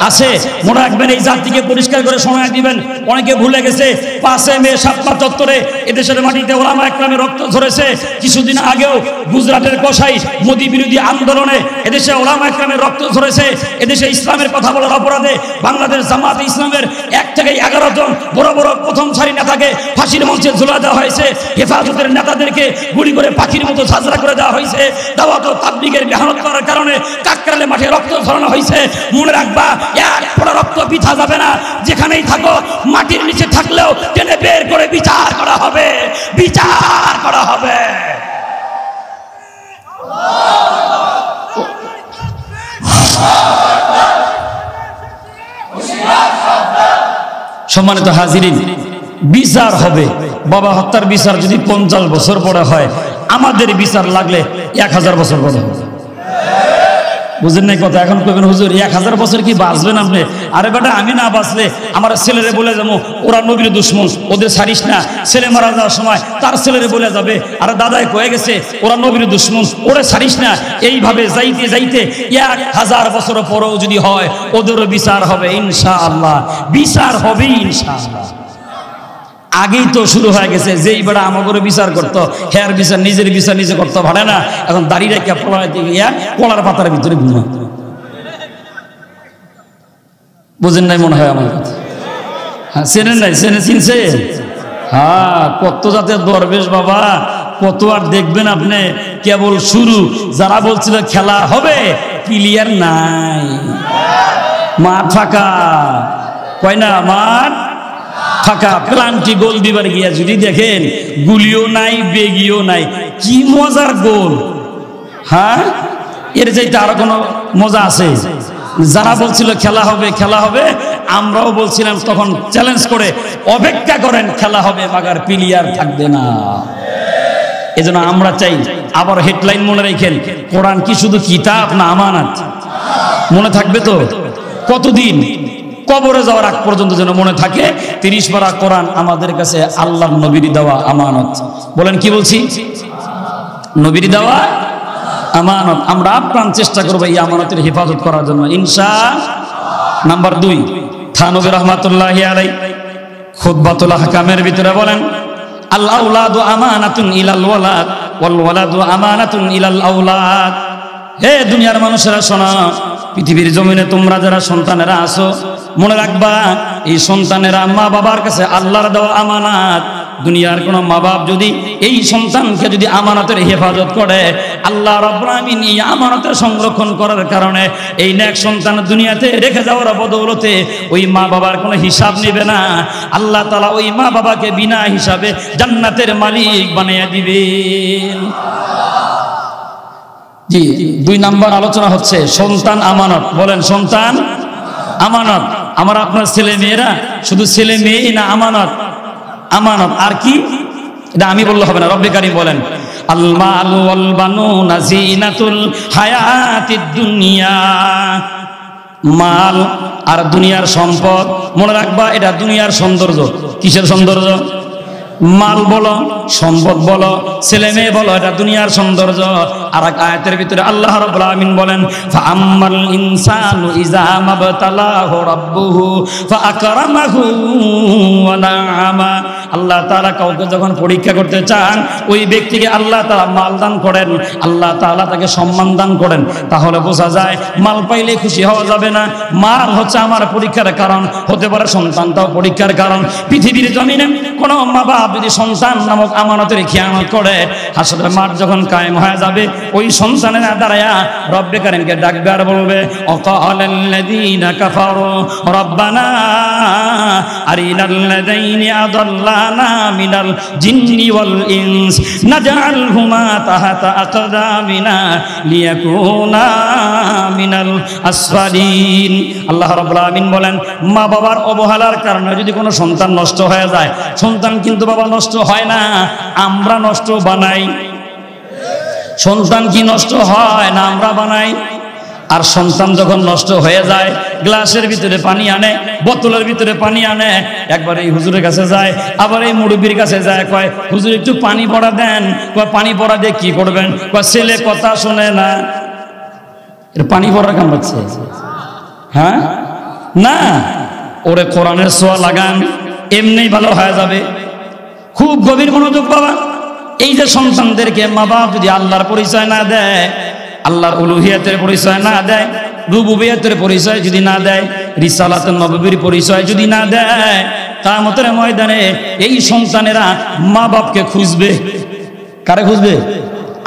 আছে। মনে রাখবেন, এই জাতিকে পরিষ্কার করে সময় দিবেন। অনেকে ভুলে গেছে 5 মে শাপলা চত্বরে এদেশের মাটিতে ওলামা একরামের রক্ত ঝরেছে। কিছুদিন আগেও গুজরাটের কসাই মোদি বিরোধী আন্দোলনে এদেশে ওলামা একরামের রক্ত ঝরেছে। এদেশে ইসলামের কথা বলার অপরাধে বাংলাদেশ জামাত ইসলামের 1 থেকে 11 জন বড় বড় প্রথম সারি নেতাকে ফাঁসির মঞ্চে ঝুলা দেওয়া হয়েছে। হেফাজতের নেতাদেরকে গুলি করে পাখির মতো ঝাঁঝরা করে দেওয়া হয়েছে। দাওয়াত ও তাবলীগের মেহনত করার কারণে কাকরাইলে মাঠে রক্ত ঝরানো হয়েছে। মনে রাখবা, এক ফোঁটা রক্ত বৃথা যাবে না। যেখানেই থাকো, মাটির নিচে থাকলেও টেনে বের করে বিচার করা হবে, বিচার করা হবে। সম্মানিত হাজিরিন, বিচার হবে। বাবা হত্যার বিচার যদি 50 বছর পরে হয়, আমাদের বিচার লাগলে 1000 বছর পরে হবে। বুঝেন নাই কথা? এখন কইবেন হুজুর 1000 বছর কি বাঁচবেন আপনি? আরে বেটা, আমি না বাঁচলে আমার ছেলেরে বলে যাবো ওরা নবীর দুশমন, ওদের ছাড়িস না। ছেলে মারা যাওয়ার সময় তার ছেলেরে বলে যাবে, আরে দাদাই কয়ে গেছে ওরা নবীর দুশমন, ওরে ছাড়িস না। এইভাবে যাইতে যাইতে 1000 বছর পরেও যদি হয়, ওদেরও বিচার হবে ইনশাআল্লাহ। বিচার হবে ইনশাআল্লাহ। আগেই তো শুরু হয়ে গেছে। যেই বেড়া আমাকে বিচার করতো, হেয়ার বিচার নিজের বিচার নিজে করতে পারে না। এখন দাঁড়িয়ে রেখে কলার পাতার ভিতরে ঘুমা। বুঝেন নাই মনে হয় আমার কথা? হ্যাঁ, চেনেন নাই? চিনছে? হ্যাঁ, কত জাতের দরবেশ বাবা, কত আর দেখবেন আপনি। কেবল শুরু। যারা বলছিল খেলা হবে, প্লেয়ার নাই, মাঠ ফাঁকা। কয় না, মাঠ ফাঁকা। প্লান্টি গোল দিবার গিয়া যদি দেখেন গুলিও নাই, বেগিও নাই। কি মজার গোল! হ্যাঁ, এর চাইতে আরো কোনো মজা আছে? যারা বলছিল খেলা হবে, খেলা হবে, আমরাও বলছিলাম তখন চ্যালেঞ্জ করে, অপেক্ষা করেন, খেলা হবে, মাগার প্লেয়ার থাকবে না। এজন্য আমরা চাই, আবার হেডলাইন মনে রাখেন, কোরআন কি শুধু কিতাব না আমানত? মনে থাকবে তো? কতদিন? কবরে যাওয়ার আগ পর্যন্ত যেন মনে থাকে। 30 পারা কোরআন আমাদের কাছে আল্লাহর নবীর দেওয়া আমানত। বলেন, কি বলছি? নবীর দেওয়া আমানত। আমরা আপ্রাণ চেষ্টা করবো এই আমানতের হেফাজত করার জন্য ইনশাআল্লাহ। নাম্বার 2, থানবী রহমাতুল্লাহি আলাইহি খুতবাতুল আহকামের ভিতরে বলেন, আল আওলাদু আমানাতুন ইলাল ওয়ালাদ ওয়াল ওয়ালাদু আমানাতুন ইলাল আওলাদ। হে দুনিয়ার মানুষেরা শোনো, পৃথিবীর জমিনে তোমরা যারা সন্তানেরা আছো, মনে রাখবা, এই সন্তানেরা মা বাবার কাছে আল্লাহর দেওয়া আমানত। দুনিয়ার কোন মা বাপ যদি এই সন্তানকে যদি আমানতের হেফাজত করে, আল্লাহ রাব্বুল আমিন এই আমানতের সংরক্ষণ করার কারণে এই নেক সন্তান দুনিয়াতে রেখে যাওয়ার বদৌলতে ওই মা বাবার কোনো হিসাব নেবে না। আল্লাহ তাআলা ওই মা বাবাকে বিনা হিসাবে জান্নাতের মালিক বানিয়ে দিবেন। জি, 2 নাম্বার আলোচনা হচ্ছে সন্তান আমানত। বলেন, সন্তান আমানত। আমার আপনার ছেলে মেয়েরা শুধু ছেলে মেয়েই না, আমানত। আমানত আর কি? এটা আমি বললে হবে না, রব্বে কারীম বলেন, আল মালু ওয়াল বানুনা জিনাতুল হায়াতিদ দুনিয়া। মাল আর দুনিয়ার সম্পদ, মনে রাখবা, এটা দুনিয়ার সৌন্দর্য। কিসের সৌন্দর্য? মাল বলো, সম্পদ বলো, ছেলে মেয়ে বলো, এটা দুনিয়ার সৌন্দর্য। আর এক আয়াতের ভিতরে আল্লাহ রাব্বুল আমিন বলেন, ফাআম্মাল ইনসানু ইযা মাবতালাহু রাব্বুহু ফাআকরামাহু ওয়া নাআমা। আল্লাহ তাআলা কাউকে যখন পরীক্ষা করতে চান, ওই ব্যক্তিকে আল্লাহ তাআলা মাল দান করেন, আল্লাহ তাআলা তাকে সম্মান দান করেন। তাহলে বোঝা যায় মাল পাইলে খুশি হওয়া যাবে না। মাল হচ্ছে আমার পরীক্ষার কারণ, হতে পারে সন্তানটাও পরীক্ষার কারণ। পৃথিবীর জমিনে কোনো মা বাপ যদি সন্তান নামক আমানতের খিয়ানত করে, হাসরের মাঠ যখন কায়েম হয়ে যাবে, ওই সন্তানের দাঁড়ায়া রব্বে কারীমকে ডাকবে আর বলবে, অকালাল্লাযীনা কাফারু রব্বানা আরিনাল্লাযীনা আদাল্লানা মিনাল জিন্নি ওয়াল ইনস নাজআলহুমা তাহতা আকদামিনা লিয়াকুনা মিনাল আসফালিন। আল্লাহ রাব্বুল আমিন বলেন, মা বাবার অবহেলার কারণে যদি কোনো সন্তান নষ্ট হয়ে যায়, সন্তান কিন্তু বাবা নষ্ট হয় না, আমরা নষ্ট বানাই। সন্তান কি নষ্ট হয় না আমরা বানাই? আর সন্তান যখন নষ্ট হয়ে যায়, গ্লাসের ভিতরে পানি আনে, বোতলের ভিতরে পানি আনে, একবার এই হুজুরের কাছে যায়, আবার এই মুরব্বির কাছে যায়, কয় হুজুর একটু পানি পড়া দেন। কয় পানি পড়া দিয়ে কি করবেন? কয় ছেলে কথা শুনে না। এর পানি পড়ার কাম হচ্ছে। হ্যাঁ, না, ওরে কোরআনের ছোঁয়া লাগান, এমনি ভালো হয়ে যাবে। খুব গভীর মনোযোগ বাবা। এই যে সন্তানদেরকে মা বাপ যদি আল্লাহর পরিচয় না দেয়, আল্লাহর উলুহিয়াতের পরিচয় না দেয়, রুবুবিয়াতের পরিচয় যদি না দেয়, রিসালাতুন নববীর পরিচয় যদি না দেয়, কিয়ামতের ময়দানে এই সন্তানেরা মা বাপকে খুঁজবে। কারে খুঁজবে?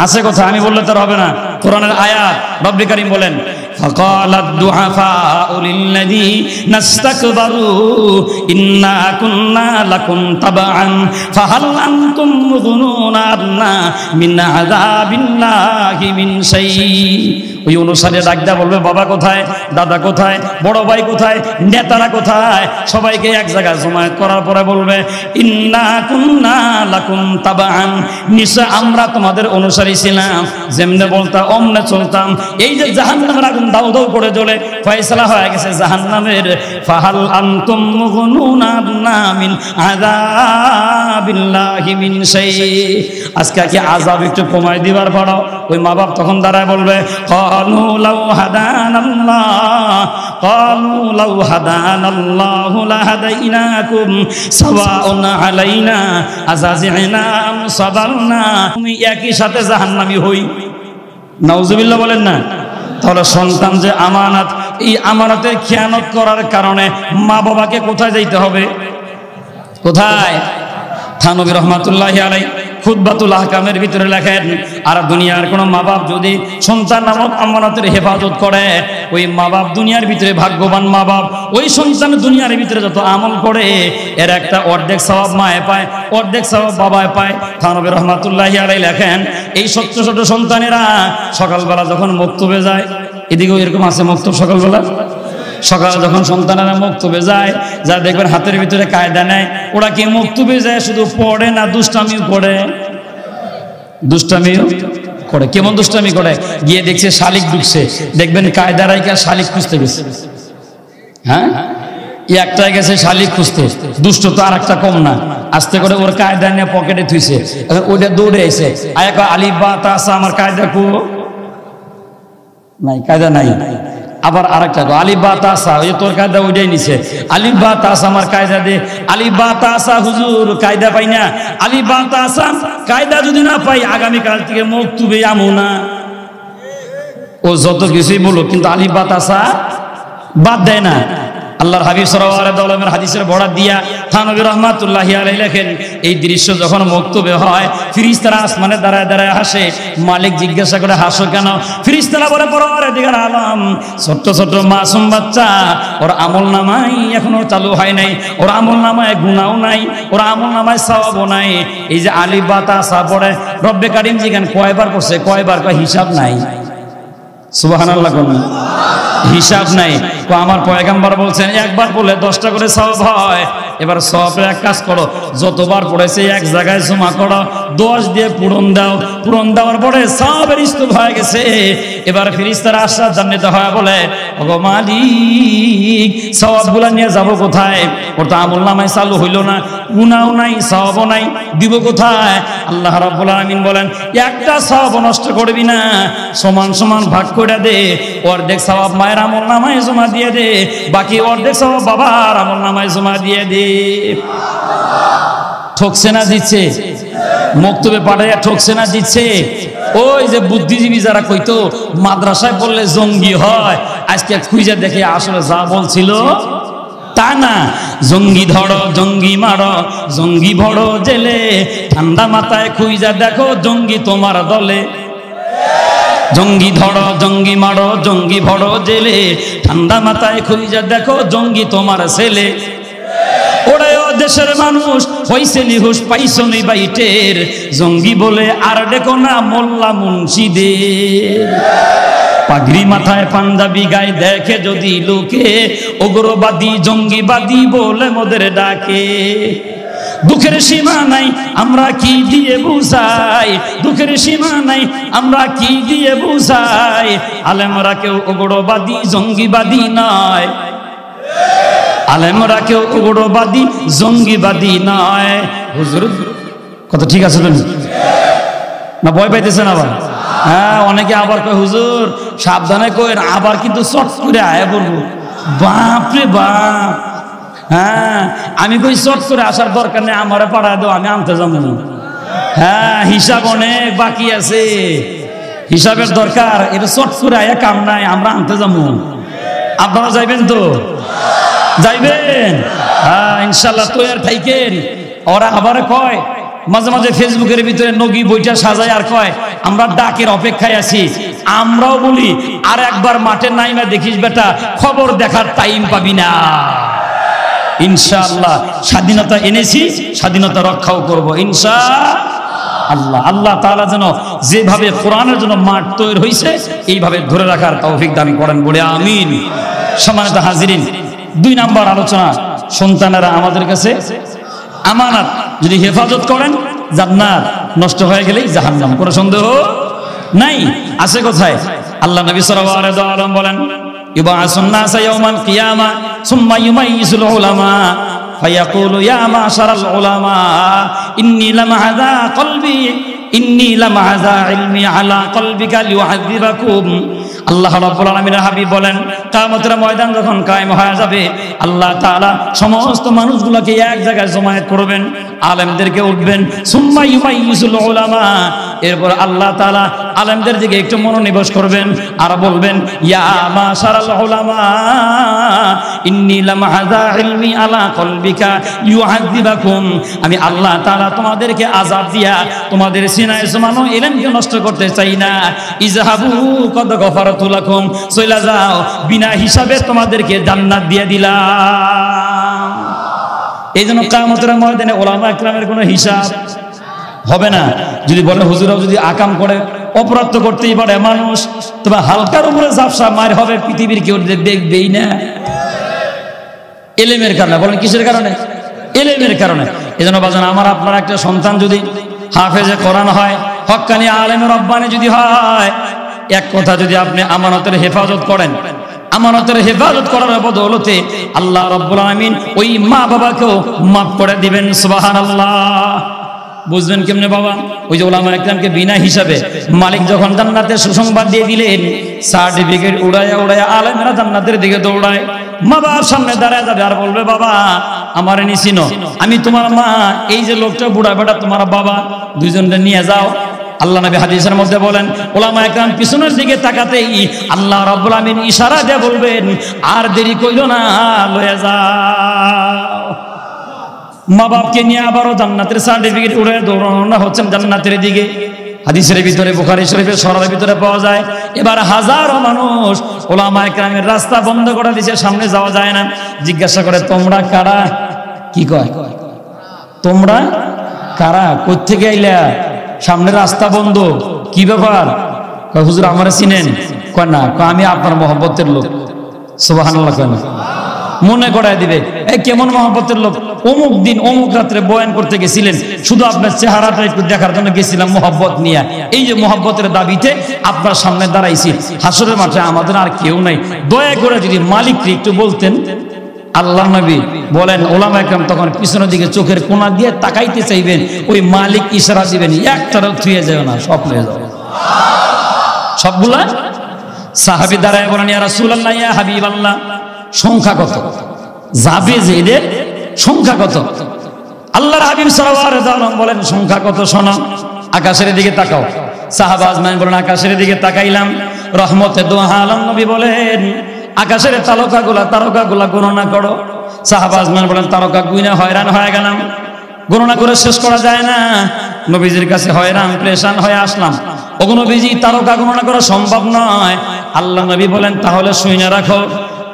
আছে কথা, আমি বললে তার হবে না। কোরআনের আয়াত রব্বুল কারীম বলেন, ফাকালাদ দুআফাউ লিল্লাযীনা ইসতাকবারু ইন্না কুন্না লাকুম তাবআন ফাহাল আনতুম মুগনুনা আন্না মিন আযাবিল্লাহি মিন শাই। ওই অনুসারে ডাকদা বলবে, বাবা কোথায়, দাদা কোথায়, বড় ভাই কোথায়, নেতারা কোথায়, সবাইকে এক জায়গায় জমায়েত করার পরে বলবে, ইন্না কুন্না লাকুম তাবআন, নিশ্চয় আমরা তোমাদের অনুসারী ছিলাম, যেমনে বলতা অমনে চলতাম। এই যে জাহান্নামের আগুন দাউ দাউ করে জ্বলে ফয়সালা হয়ে গেছে জাহান্নামের, ফাহাল আনতুম মুগনুনা আন্না মিন আযাবিল্লাহি মিন শাই। আজকে কি আযাব একটু কমাই দিবার পারো? ওই মা বাপ তখন দাঁড়ায় বলবে, ক্বালু লাউ হাদানাল্লাহ, ক্বালু লাউ হাদানাল্লাহু লাহাদাইনাকুম সাওয়াউন আলাইনা আযাজিনা আম সাবারনা। তুমি একই সাথে জাহান্নামী হই। নাউজুবিল্লাহ বলেন না? তাহলে সন্তান যে আমানত, এই আমানতের খেয়ানত করার কারণে মা বাবাকে কোথায় যাইতে হবে? কোথায়? থানবী রহমাতুল্লাহি আলাইহি খুতবাতুল আহকামের ভিতরে লেখেন, আর দুনিয়ার কোন মা বাপ যদি সন্তান নামক আমানতের হেফাজত করে, ওই মা বাপ দুনিয়ার ভিতরে ভাগ্যবান মা বাপ। ওই সন্তান দুনিয়ার ভিতরে যত আমল করে, এর একটা অর্ধেক সওয়াব মায়ে পায়, অর্ধেক সওয়াব বাবায় পায়। থানবী রহমাতুল্লাহি আলাইহি লেখেন, এই ছোট ছোট সন্তানেরা সকালবেলা যখন মক্তবে যায়, এদিকেও এরকম আছে মক্তব, সকালবেলা সকালে যখন সন্তানেরা মক্তবে যায়, যা দেখবেন হাতের ভিতরে কায়দা নেয়। ওরা কি মক্তবে যায় শুধু পড়ে না, দুষ্টামিও করে? দুষ্টামিও করে। কেমন দুষ্টামি করে? গিয়ে দেখছে শালিক ঢুকছে, দেখবেন কায়দা রাইকা শালিক খুঁজতে গেছে। হ্যাঁ, একটাই গেছে শালিক খুঁজতে, দুষ্ট তো আর একটা কম না। আস্তে করে ওর কায়দা নিয়ে পকেটে থুইছে, ওইটা দৌড়ে এসে আয়া আলিফ বা তা সা, আমার কায়দা কো নাই, কায়দা নাই। আবার আরেকটা আলিফ বা তা সা, ওই তোর কায়দা ওইটাই নিছে, আলিফ বা তা সা আমার কায়দা দে। আলিফ বা তা সা হুজুর কায়দা পাই না, আলিফ বা তা সা কায়দা যদি না পাই আগামী কাল থেকে মক্তবে আমু না। ও যত কিছুই বলো, কিন্তু আলিফ বা তা সা বাদ দেয় না। আল্লাহর হাবিব সাল্লাল্লাহু আলাইহি ওয়াসাল্লামের হাদিসের বরাত দিয়া থানবী রাহমাতুল্লাহি আলাইহি লেখেন, এই দৃশ্য যখন মক্তবে হয়, ফেরেশতারা আসমানে দাঁড়ায় দাঁড়ায় হাসে। মালিক জিজ্ঞাসা করে, হাসো কেন? ফেরেশতারা বলে, পরওয়ারদিগার আলম, ছোট্ট ছোট্ট মাসুম বাচ্চা, ওর আমলনামাই এখনো চালু হয় নাই, ওর আমলনামায় গুনাহও নাই, ওর আমলনামায় সওয়াবও নাই। এই যে আলিফ বা তা সা পড়ে, রব্বে কারীম জিজ্ঞাসা কয়বার পড়ছে, কয়বার? কয় হিসাব নাই। সুবহানাল্লাহ কোন হিসাব নাই। তো আমার পয়গম্বর বলছেন, একবার পড়লে 10টা করে সওয়াব হয়। এবার সওয়াবের এক কাজ করো, যতবার পড়েছে এক জায়গায় জমা করো, 10 দিয়ে পূরণ দাও। পূরণ দেওয়ার পরে সওয়াবের স্তূপ হয়ে গেছে। এবার ফেরেশতারা আশরাত জান্নাতে হয় বলে, ওগো মালিক, সওয়াবগুলো নিয়ে যাব কোথায়? ওর তো আমলনামায় চালু হইল না, গুনাহও নাই, সওয়াবও নাই, দিব কোথায়? আল্লাহ রাব্বুল আলামিন বলেন, একটা সওয়াব নষ্ট করবি না, সমান সমান ভাগ করে দে। অর্ধেক সওয়াব মায়ের আমলনামায় জমা দিয়ে দে, বাকি অর্ধেক সওয়াব বাবার আমলনামায় জমা দিয়ে দে। ঠকছে না দিচ্ছে? মক্তবে পাঠাইয়া ঠকছে না দিচ্ছে? ওই যে বুদ্ধিজীবী যারা কইতো মাদ্রাসায় পড়লে জঙ্গি হয়, আজকে খুঁজে দেখে আসলে যা বলছিল তা না। জঙ্গি ধরো, জঙ্গি মারো, জঙ্গি ভরো জেলে, ঠান্ডা মাথায় খুঁজে দেখো জঙ্গি তোমার দলে। জঙ্গি ধরো, জঙ্গি মারো, জঙ্গি ভরো জেলে, ঠান্ডা মাথায় খুঁজে দেখো জঙ্গি তোমার ছেলে। ওরে ও দেশের মানুষ, হইছে নিহুস পাইছো নি বাইটের, জঙ্গি বলে আর দেখো না মোল্লা মুন্সিদের। পাগড়ি মাথায় পাঞ্জাবি গায়ে দেখে যদি লোকে, উগ্রবাদী জঙ্গিবাদী বলে মোদের ডাকে। দুঃখের সীমা নাই, আমরা কি দিয়ে বুঝাই? দুঃখের সীমা নাই, আমরা কি দিয়ে বুঝাই? আলেমরা কেউ উগ্রবাদী জঙ্গিবাদী নয়, আলেমরা কেউ উগ্রবাদী জঙ্গিবাদী নয়। হুজুর কত ঠিক আছে তুমি না? ভয় পাইতেছেন আবার? হ্যাঁ, অনেকে আবার কয় হুজুর সাবধানে কই, আবার কিন্তু চট করে আয়া বলবো, বাপরে বাপ। হ্যাঁ, আমি কই চট করে আসার দরকার নেই, আমারে পাঠায় দাও, আমি আনতে যাবো। হ্যাঁ, হিসাব অনেক বাকি আছে, হিসাবের দরকার। এটা চট করে আয়া কাম নাই, আমরা আনতে যাবো। আপনারা যাইবেন তো? যাইবেন? হ্যাঁ ইনশাল্লাহ তৈয়ার থাইকেন। ওরা আবার কয় মাঝে মাঝে ফেসবুকের ভিতরে নগি বইটা সাজায় আর কয় আমরা ডাকের অপেক্ষায় আছি। আমরাও বলি আর একবার মাঠে নাইমা দেখিস বেটা, খবর দেখার টাইম পাবি না। ইনশাআল্লাহ স্বাধীনতা এনেছি, স্বাধীনতা রক্ষাও করব ইনশাআল্লাহ। আল্লাহ তাআলা যেন যেভাবে কোরআনের জন্য মাঠ তৈরি হয়েছে এইভাবে ধরে রাখার তৌফিক দান করেন, বলে আমিন। সম্মানিত হাজিরিন, 2 নাম্বার আলোচনা, সন্তানেরা আমাদের কাছে আমানত, যদি হেফাজত করেন জান্নাত, নষ্ট হয়ে গেলেই জাহান্নাম, কোনো সন্দেহ নাই। আছে কোথায়? আল্লাহ নবী সাল্লাল্লাহু আলাইহি ওয়াসাল্লাম বলেন ইউবাসুন নাস ইয়াউমাল কিয়ামা সুম্মা ইউমাইয়িজুল উলামা ফায়াকুলু ইয়া মাশারাল উলামা ইন্নী লামাযা কলবি ইন্নী লামাযা ইলমি আলা কলবিকা লিউআযিবাকুম। আল্লাহ রাব্বুল আলামিনের হাবিব বলেন কিয়ামতের ময়দান যখন কায়েম হয়ে যাবে, আল্লাহ তাআলা সমস্ত মানুষগুলোকে এক জায়গায় জমায়েত করবেন, আলেমদেরকে উঠবেন, সুম্মা ইউমাইয়িজুল উলামা, এরপর আল্লাহ তাআলা আলেমদের দিকে একটু মনোনিবেশ করবেন আর বলবেন ইয়া মাশারাল উলামা ইন্নী লামাযা ইলমি আলা কলবিকা লিউআযিবাকুম। আমি আল্লাহ তাআলা তোমাদেরকে আযাব দিয়া তোমাদের সিনায় জমানো ইলমকে নষ্ট করতে চাই না। ইযহাবু কদ গফারাতু লাকুম, চলে যাও, বিনা হিসাবে তোমাদেরকে জান্নাত দিয়ে দিলাম। এই জন্য কিয়ামতের ময়দানে উলামা ইকরামের কোনো হিসাব হবে না। যদি বলে হুজুরাও যদি আকাম করে, অপরাধ তো করতেই পারে মানুষ, তবে হালকার উপরে ঝাপসা মার হবে, পৃথিবীর কেউ দেখবেই না। এলেমের কারণে। বলেন কিসের কারণে? এলেমের কারণে। এই জন্য বাজান আমার আপনার একটা সন্তান যদি হাফেজে কোরআন হয়, হক্কানি আলেম রব্বানি যদি হয়, এক কথা যদি আপনি আমানতের হেফাজত করেন, আমানতের হেফাজত করার বদৌলতে আল্লাহ রাব্বুল আলামিন ওই মা বাবাকেও মাফ করে দিবেন। সুবহানাল্লাহ। বুঝবেন কেমনে বাবা? ওই যে উলামা ইকরামকে বিনা হিসাবে মালিক যখন জান্নাতের সুসংবাদ দিয়ে দিলেন, সার্টিফিকেট উড়ায়া উড়ায়া আলেমরা জান্নাতের দিকে দৌড়ায়, মা বাবার সামনে দাঁড়ায় যাবে আর বলবে বাবা আমারে নিছিনো, আমি তোমার মা, এই যে লোকটা বুড়া বেটা তোমার বাবা, দুইজনকে নিয়ে যাও। আল্লাহ নবী হাদিসের মধ্যে বলেন উলামা ইকরাম পিছনের দিকে তাকাতেই আল্লাহ রাব্বুল আমিন ইশারা দিয়ে বলবেন আর দেরি কইরো না, লয়ে যাও। মা বাপকে নিয়ে আবারও জান্নাতের সার্টিফিকেট উড়ে দৌড়ানো হচ্ছেন জান্নাতের দিকে। হাদিসের ভিতরে, বুখারী শরীফের সরার ভিতরে পাওয়া যায়। এবার হাজারো মানুষ উলামা ইকরামের রাস্তা বন্ধ করে দিয়েছে, সামনে যাওয়া যায় না। জিজ্ঞাসা করে তোমরা কারা? কি কয়? তোমরা কারা? কই থেকে আইলা? সামনে রাস্তা বন্ধ, কি ব্যাপার? কয় হুজুর আমারে চিনেন? কয় না। কয় আমি আপনার মহব্বতের লোক। সুবহানাল্লাহ। কয় না? মনে করায় দিবে এই কেমন মহব্বতের লোক, অমুক দিন অমুক রাত্রে বয়ান করতে গেছিলেন, শুধু আপনার চেহারাটা একটু দেখার জন্য গেছিলাম মহব্বত নিয়ে। এই যে মহব্বতের দাবিতে আপনার সামনে দাঁড়াইছি, হাসরের মাঠে আমাদের আর কেউ নাই, দয়া করে যদি মালিককে একটু বলতেন। আল্লাহ নবী বলেন উলামা ইকরাম তখন পিছনের দিকে চোখের কোণা দিয়ে তাকাইতে চাইবেন, ওই মালিক ইশারা দিবেন একটারও থুয়ে যায় না, সব লয়ে যাবে সবগুলা। সাহাবী দাঁড়ায় বলেন ইয়া রাসূলুল্লাহ ইয়া হাবিবাল্লাহ, সংখ্যা কত? যাবে যে এদের সংখ্যা কত? আল্লাহর হাবিব সাল্লাল্লাহু আলাইহি ওয়াসাল্লাম বলেন সংখ্যা কত শোনো, আকাশের দিকে তাকাও। সাহাবা আজমাইন বলেন আকাশের দিকে তাকাইলাম। রহমতে দু আলম নবী বলেন আকাশের তারকাগুলা গণনা করো। সাহাবা আজমাইন বলেন তারকা গুইনা হয়রান হয়ে গেলাম, গণনা করে শেষ করা যায় না। নবীজির কাছে হয়রান পেরেশান হয়ে আসলাম, ওগো নবীজি তারকা গণনা করা সম্ভব নয়। আল্লাহ নবী বলেন তাহলে শুনে রাখো,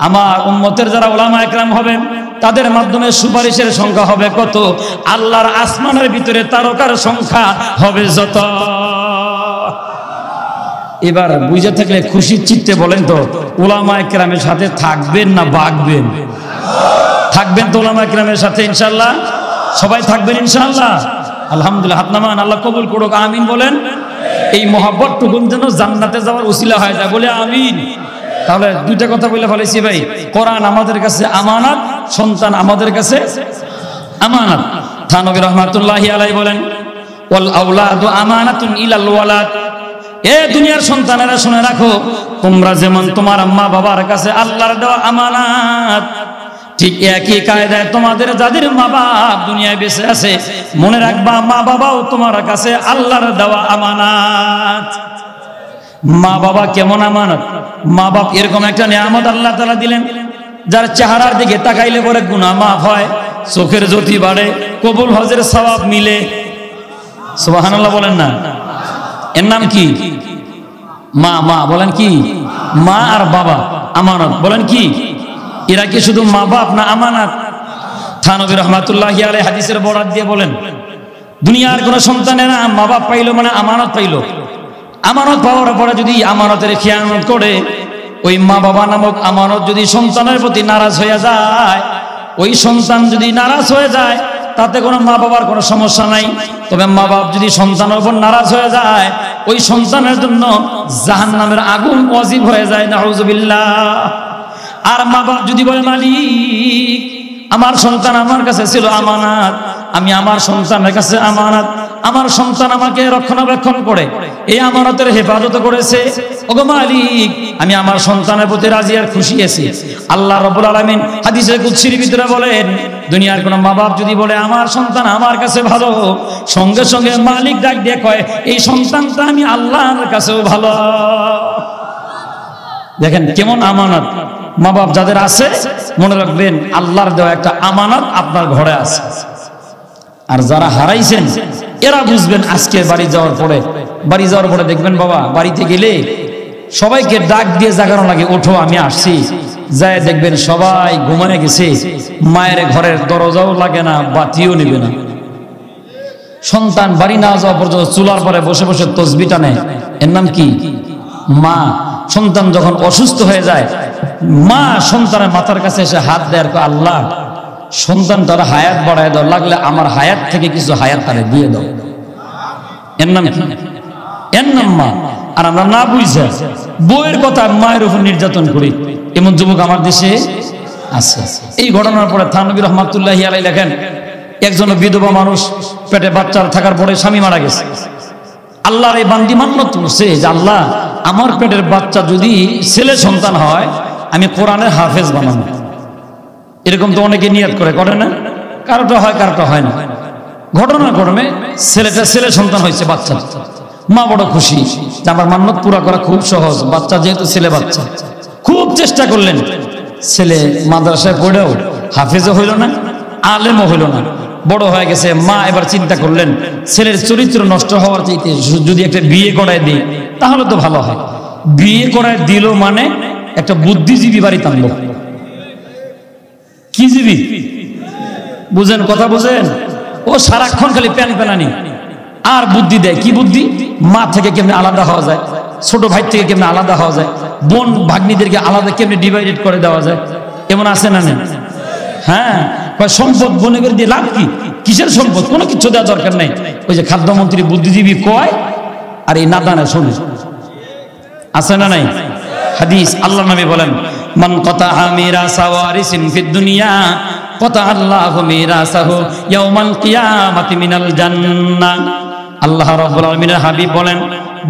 আমার উম্মতের যারা উলামা ইকরাম হবেন তাদের মাধ্যমে সুপারিশের সংখ্যা হবে কত? আল্লাহর আসমানের ভিতরে তারকার সংখ্যা হবে যত। এবার বুঝে থাকলে খুশির চিত্তে বলেন তো উলামা ইকরামের সাথে থাকবেন না ভাগবেন? থাকবেন তো উলামা ইকরামের সাথে ইনশাআল্লাহ? সবাই থাকবেন ইনশাআল্লাহ? আলহামদুলিল্লাহ। হাত নামান, আল্লাহ কবুল করুক, আমিন বলেন। এই মহব্বত টুকুন যেন জান্নাতে যাওয়ার উসিলা হয়ে যায়, বলে আমিন। তাহলে দুইটা কথা বলে ফেলেছি ভাই, কোরআন আমাদের কাছে আমানত, সন্তান আমাদের কাছে আমানত। থানবী রাহমাতুল্লাহি আলাইহি বলেন ওয়াল আওলাদু আমানাতুন ইলাল ওয়ালাদ, এ দুনিয়ার সন্তানেরা শুনে রাখো, তোমরা যেমন তোমার মা বাবার কাছে আল্লাহর দেওয়া আমানত, ঠিক একই কায়দায় তোমাদের যাদের মা বাপ দুনিয়ায় বেঁচে আছে, মনে রাখবা মা বাবাও তোমার কাছে আল্লাহর দেওয়া আমানত। মা বাবা কেমন আমানত? মা বাপ এরকম একটা নিয়ামত আল্লাহ তাআলা দিলেন, যার চেহারার দিকে তাকাইলে পরে গুনাহ মাফ হয়, চোখের জ্যোতি বাড়ে, কবুল হজের সওয়াব মিলে। সুবহানাল্লাহ বলেন না? এর নাম কি? মা। মা বলেন কি? মা আর বাবা আমানত। বলেন কি? এরা কি শুধু মা বাপ না আমানত? থানবী রহমাতুল্লাহি আলাইহি হাদিসের বরাত দিয়ে বলেন, দুনিয়ার কোন সন্তানেরা মা বাপ পাইলো মানে আমানত পাইলো। আমানত পাওয়ার পরে যদি আমানতের খেয়ানত করে, ওই মা বাবা নামক আমানত যদি সন্তানের প্রতি নারাজ হয়ে যায়, ওই সন্তান যদি নারাজ হয়ে যায়, তাতে কোনো মা বাবার কোনো সমস্যা নাই। তবে মা বাপ যদি সন্তানের উপর নারাজ হয়ে যায়, ওই সন্তানের জন্য জাহান্নামের আগুন ওয়াজিব হয়ে যায়, নাউযুবিল্লাহ। আর মা বাপ যদি বলে, মালিক আমার সন্তান আমার কাছে ছিল আমানত, আমি আমার সন্তানের কাছে আমানত, আমার সন্তান আমাকে রক্ষণাবেক্ষণ করে এই আমানতের হেফাজত করেছে, ওগো মালিক আমি আমার সন্তানের প্রতি রাজি আর খুশি আছি। আল্লাহ রাব্বুল আলামিন হাদিসে কুদসির ভিতরে বলেন, দুনিয়ার কোন মা বাপ যদি বলে আমার সন্তান আমার কাছে ভালো, সঙ্গে সঙ্গে মালিক ডাক দিয়ে কয়, এই সন্তানটা আমি আল্লাহর কাছেও ভালো। দেখেন কেমন আমানত। মা বাপ যাদের আছে মনে রাখবেন, আল্লাহর দেওয়া একটা আমানত আপনার ঘরে আছে। আর যারা হারাইছেন এরা বুঝবেন আজকে বাড়ি যাওয়ার পরে দেখবেন বাবা বাড়িতে গেলে সবাইকে ডাক দিয়ে জাগানো লাগে, ওঠো আমি আসছি। যায় দেখবেন সবাই ঘুমায় গেছে, মায়ের ঘরের দরজাও লাগে না, বাতিও নিবে না। সন্তান বাড়ি না যাওয়া পর্যন্ত চুলার পরে বসে বসে তসবিহ টানে, এর নাম কি? মা। সন্তান যখন অসুস্থ হয়ে যায়, মা সন্তানের মাথার কাছে এসে হাত দেয়, আল্লাহ সন্তান তারা হায়াত বাড়ায় দাও, লাগলে আমার হায়াত থেকে কিছু হায়াত তারে দিয়ে দাও। এর নাম কি? এর নাম মা। আর আমরা না বুঝে বউয়ের কথা মায়ের উপর নির্যাতন করি, এমন যুবক আমার দেশে আছে। এই ঘটনার পরে থানবী রহমাতুল্লাহি আলাইহি লেখেন, একজন বিধবা মানুষ পেটে বাচ্চা থাকার পরে স্বামী মারা গেছে। আল্লাহর এই বান্দি মান্নত করছে যে আল্লাহ আমার পেটের বাচ্চা যদি ছেলে সন্তান হয়, আমি কোরআনের হাফেজ বানাবো। এরকম তো অনেকে নিয়ত করে না? কারোটা হয় কারোটা হয় না। ঘটনাক্রমে ছেলেটা ছেলে সন্তান হয়েছে, বাচ্চা। মা বড় খুশি যে আমার মান্নত পুরা করা খুব সহজ, বাচ্চা যেহেতু ছেলে বাচ্চা। খুব চেষ্টা করলেন, ছেলে মাদ্রাসায় পড়েও হাফেজও হইল না, আলেমও হইল না, বড় হয়ে গেছে। মা এবার চিন্তা করলেন, ছেলের চরিত্র নষ্ট হওয়ার চাইতে যদি একটা বিয়ে করায় দিই তাহলে তো ভালো হয়। বিয়ে করায় দিল মানে একটা বুদ্ধিজীবী বাড়িতে আনলো। কি জীবী? বুঝেন কথা? বুঝেন? ও সারাক্ষণ খালি প্যান প্যানানি আর বুদ্ধি দেয়। কি বুদ্ধি? মা থেকে কেমনে আলাদা হওয়া যায়, ছোট ভাই থেকে কেমনে আলাদা হওয়া যায়, বোন ভাগ্নিদেরকে আলাদা কেমনে ডিভাইডেড করে দেওয়া যায়, এমন আছে না? হ্যাঁ, সম্পদ বনে করে দিয়ে লাভ কি? কিসের সম্পদ? কোনো কিছু দেওয়া দরকার নেই। ওই যে খাদ্যমন্ত্রী বুদ্ধিজীবী কয় আর এই নাদানে শোনে। আছে না নাই? হাদিস আল্লাহ নবী বলেন, মান কাতাআ মিরাসা ওয়ারিসিন ফিদ দুনিয়া কাতাআ আল্লাহু মিরাসাহু ইয়াউমাল কিয়ামাতি মিনাল জান্নাহ। আল্লাহ রাব্বুল আলামিনের হাবিব বলেন,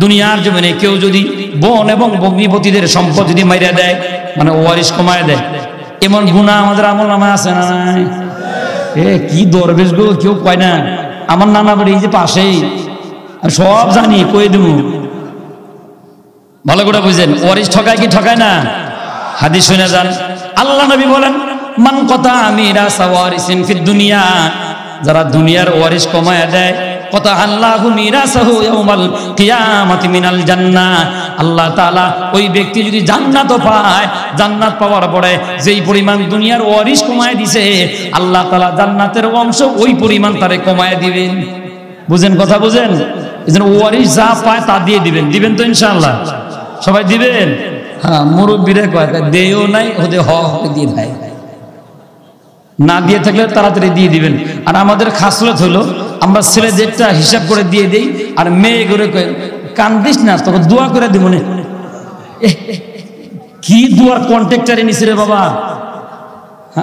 দুনিয়ার জীবনে কেউ যদি বোন এবং ভগ্নিপতিদের সম্পদ যদি মাইরা দেয়, মানে ওয়ারিস কমায় দেয়, এমন গুনাহ আমাদের আমলনামায় আছে না নাই? কি দরবেশ গো, কেউ কয় না? আমার নানা বাড়ি এই যে পাশেই, সব জানি, কই দেবো। ভালো করে বুঝেন, ওয়ারিস ঠকায় কি ঠকায় না? হাদিস শুনে যান। আল্লাহ নবী বলেন, মান কাতাআ মিরাসা ওয়ারিসিন ফিদ দুনিয়া, যারা দুনিয়ার ওয়ারিস কমায় দেয়, কাতাআ আল্লাহু মিরাসাহু ইয়াউমাল কিয়ামাতি মিনাল জান্নাহ। আল্লাহ তাআলা ওই ব্যক্তি যদি জান্নাতও পায়, জান্নাত পাওয়ার পরে যেই পরিমাণ দুনিয়ার ওয়ারিস কমায় দিছে, আল্লাহ তাআলা জান্নাতের অংশ ওই পরিমাণ তারে কমায় দিবেন। বুঝেন কথা? বুঝেন? এজন্য ওয়ারিস যা পায় তা দিয়ে দিবেন। দিবেন তো ইনশাআল্লাহ? সবাই দিবেন? হ্যাঁ, মুরব্বীরা কয় দেও নাই, ওদের হক দিয়ে দেয়, না দিয়ে থাকলে তাড়াতাড়ি দিয়ে দিবেন। আর আমাদের খাসলত হলো, আমরা ছেলেদেরটা হিসাব করে দিয়ে দেই, আর মেয়ে করে কান্দিস না, তোকে দোয়া করে দিব না। কি দোয়ার কন্ট্রাক্টরে নিছে রে বাবা?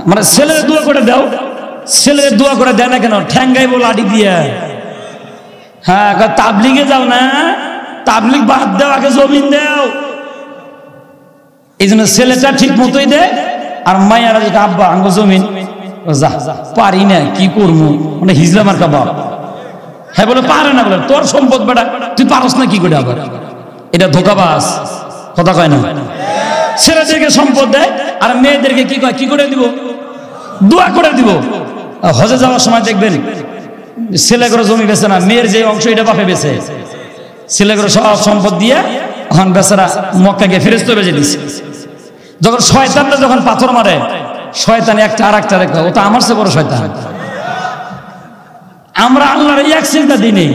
মানে ছেলের দোয়া করে দাও, ছেলের দোয়া করে দেয় না কেন? ঠ্যাঙ্গাই বল আডি দিয়া। হ্যাঁ, তাবলিগে যাও না, তাবলিগ বাদ দাও, আগে জমিন দাও। এই জন্য ছেলেটা ঠিক মতোই দেয়, আর মায়েরা যে আব্বা আঙ্গ জমিন, যা পারি না, কি করবো, মানে হিজলা মার্কা বাপ। হ্যাঁ বলে পারে না, বলে তোর সম্পদ বেটা, তুই পারস না কি করে আবার। এটা ধোকাবাজ, কথা কয় না। ছেলেদেরকে সম্পদ দেয় আর মেয়েদেরকে কি কয়, কি করে দিব, দোয়া করে দিব। হজে যাওয়ার সময় দেখবেন ছেলে করে জমি বেছে না, মেয়ের যে অংশ এটা বাপে বেছে, ছেলে করে সব সম্পদ দিয়ে এখন বেচারা মক্কাকে ফেরেশতা বেজে দিচ্ছে। যখন শয়তানটা যখন পাথর মারে, শয়তান একটা আর একটা রেখা, ও তো আমার চেয়ে বড় শয়তান। আমরা আল্লাহর এক চিন্তা দিই নেই,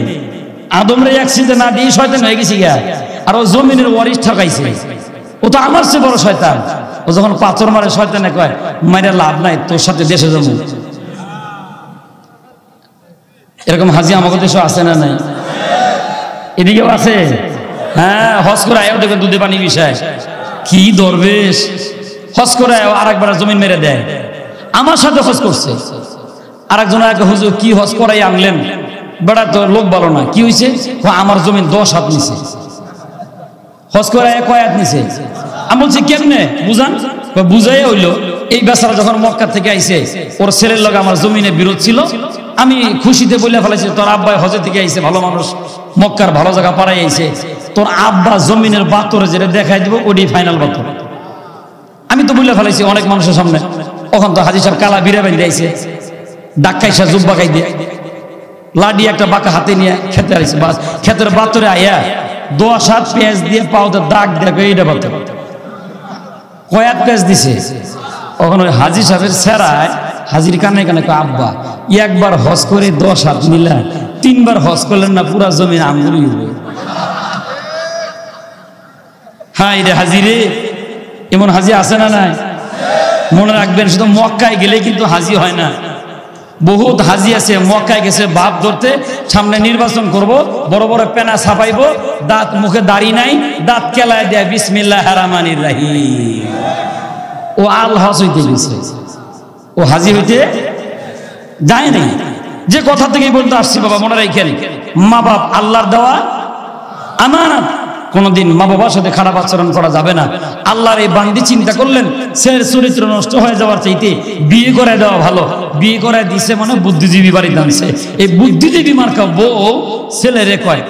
আদমরে এক চিন্তা না দিয়ে শয়তান হয়ে গেছি গা, আর ও জমিনের ওয়ারিশ ঠকাইছে, ও তো আমার চেয়ে বড় শয়তান। ও যখন পাথর মারে শয়তানে কয় মাইরা লাভ নাই, তোর সাথে দেশে যাবো। এরকম হাজি আমাকে দেশে আছে না নাই? এদিকেও আছে। হ্যাঁ, হজ করে আয়ও দেখবেন দুধে পানি বিষয় কি দরবেশ, হজ করে আর একবার জমিন মেরে দেয়। আমার সাথে হজ করছে আরেকজন, হুজুর কি হজ করাই আনলেন, বেড়া তো লোক ভালো না, কি হয়েছে, আমার জমিন 10 হাত নিছে। হজ করে কয় হাত নিছে? আমি বলছি কেমনে বুঝান, বুঝাই হইলো এই বেচারা যখন মক্কা থেকে আইছে, ওর ছেলের লগে আমার জমিনে বিরোধ ছিল, আমি খুশিতে বলে ফেলাইছি তোর আব্বাই হজে থেকে আইছে, ভালো মানুষ, মক্কার ভালো জায়গা পাড়াই আইছে, তোর আব্বা জমিনের বাতরে যেটা দেখাই দিব ওটি ফাইনাল বাতর। আমি তো বলে ফেলাইছি অনেক মানুষের সামনে। ওখান তো হাজি সাহেব কালা বিড়া বেঁধে আইছে, ডাক্কাইসা জুব্বা খাই দিয়ে লাডি একটা বাঁকা হাতে নিয়ে খেতে আইছে, বাস খেতের বাতরে আইয়া 10 হাত পেঁয়াজ দিয়ে পাউতে দাগ দেখো, এইটা বাতর কয়াত পেঁয়াজ দিছে। ওখানে ওই হাজি সাহেবের সেরায় হাজির কানে কানে আব্বা একবার হজ করে 10 হাত নিলা, 3 বার হজ করলেন না, পুরা জমিন আমগুলি হবে। হ্যাঁ রে হাজি রে, এমন হাজি আছে না নাই? মনে রাখবেন, শুধু মক্কায় গেলে কিন্তু হাজি হয় না। বহুত হাজি আছে মক্কায় গেছে বাপ ধরতে, সামনে নির্বাচন করব, বড় বড় পেনা ছাপাইবো, দাঁত মুখে দাড়ি নাই, দাঁত কেলায় দেয় বিসমিল্লাহির রহমানির রহিম। ও আল হজ হইতে গেছে, ও হাজি হইতে যায় নাই। যে কথা থেকে বলতে আসছি বাবা, মনে রাখেন, মা বাপ আল্লাহর দেওয়া আমানত। কোনদিন মা বাবার সাথে খারাপ আচরণ করা যাবে না। আল্লাহর এই বান্দি চিন্তা করলেন ছেলের চরিত্র নষ্ট হয়ে যাওয়ার চাইতে বিয়ে করে দেওয়া ভালো। বিয়ে করে দিছে মানে বুদ্ধিজীবী বাড়ি দাঁড়ছে। এই বুদ্ধিজীবী মার্কা বউ ছেলেরে কয়,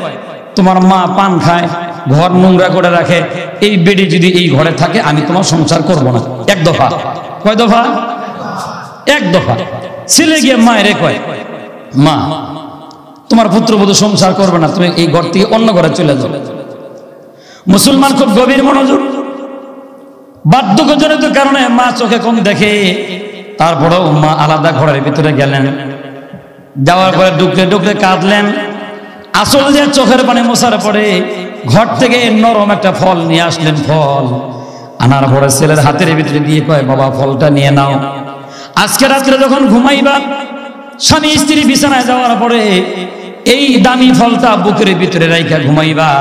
তোমার মা পান খায়, ঘর নোংরা করে রাখে, এই বেডি যদি এই ঘরে থাকে আমি তোমার সংসার করব না। এক দফা। কয় দফা? এক দফা। ছেলে গিয়ে মায়েরে কয়, মা তোমার পুত্রবধূ সংসার করবে না, তুমি এই ঘর থেকে অন্য ঘরে চলে যাও। মুসলমান খুব গভীর মনোযোগ। বার্ধক্যজনিত কারণে মা চোখে কম দেখে, তারপরেও মা আলাদা ঘরের ভিতরে গেলেন। যাওয়ার পরে ঢুকতে ঢুকতে কাঁদলেন, আসল যে চোখের পানি মোছার পরে ঘর থেকে নরম একটা ফল নিয়ে আসলেন। ফল আনার পরে ছেলের হাতের ভিতরে দিয়ে কয়, বাবা ফলটা নিয়ে নাও, আজকে রাত্রে যখন ঘুমাইবা, স্বামী স্ত্রী বিছানায় যাওয়ার পরে এই দামি ফলটা বুকের ভিতরে রাইখা ঘুমাইবা।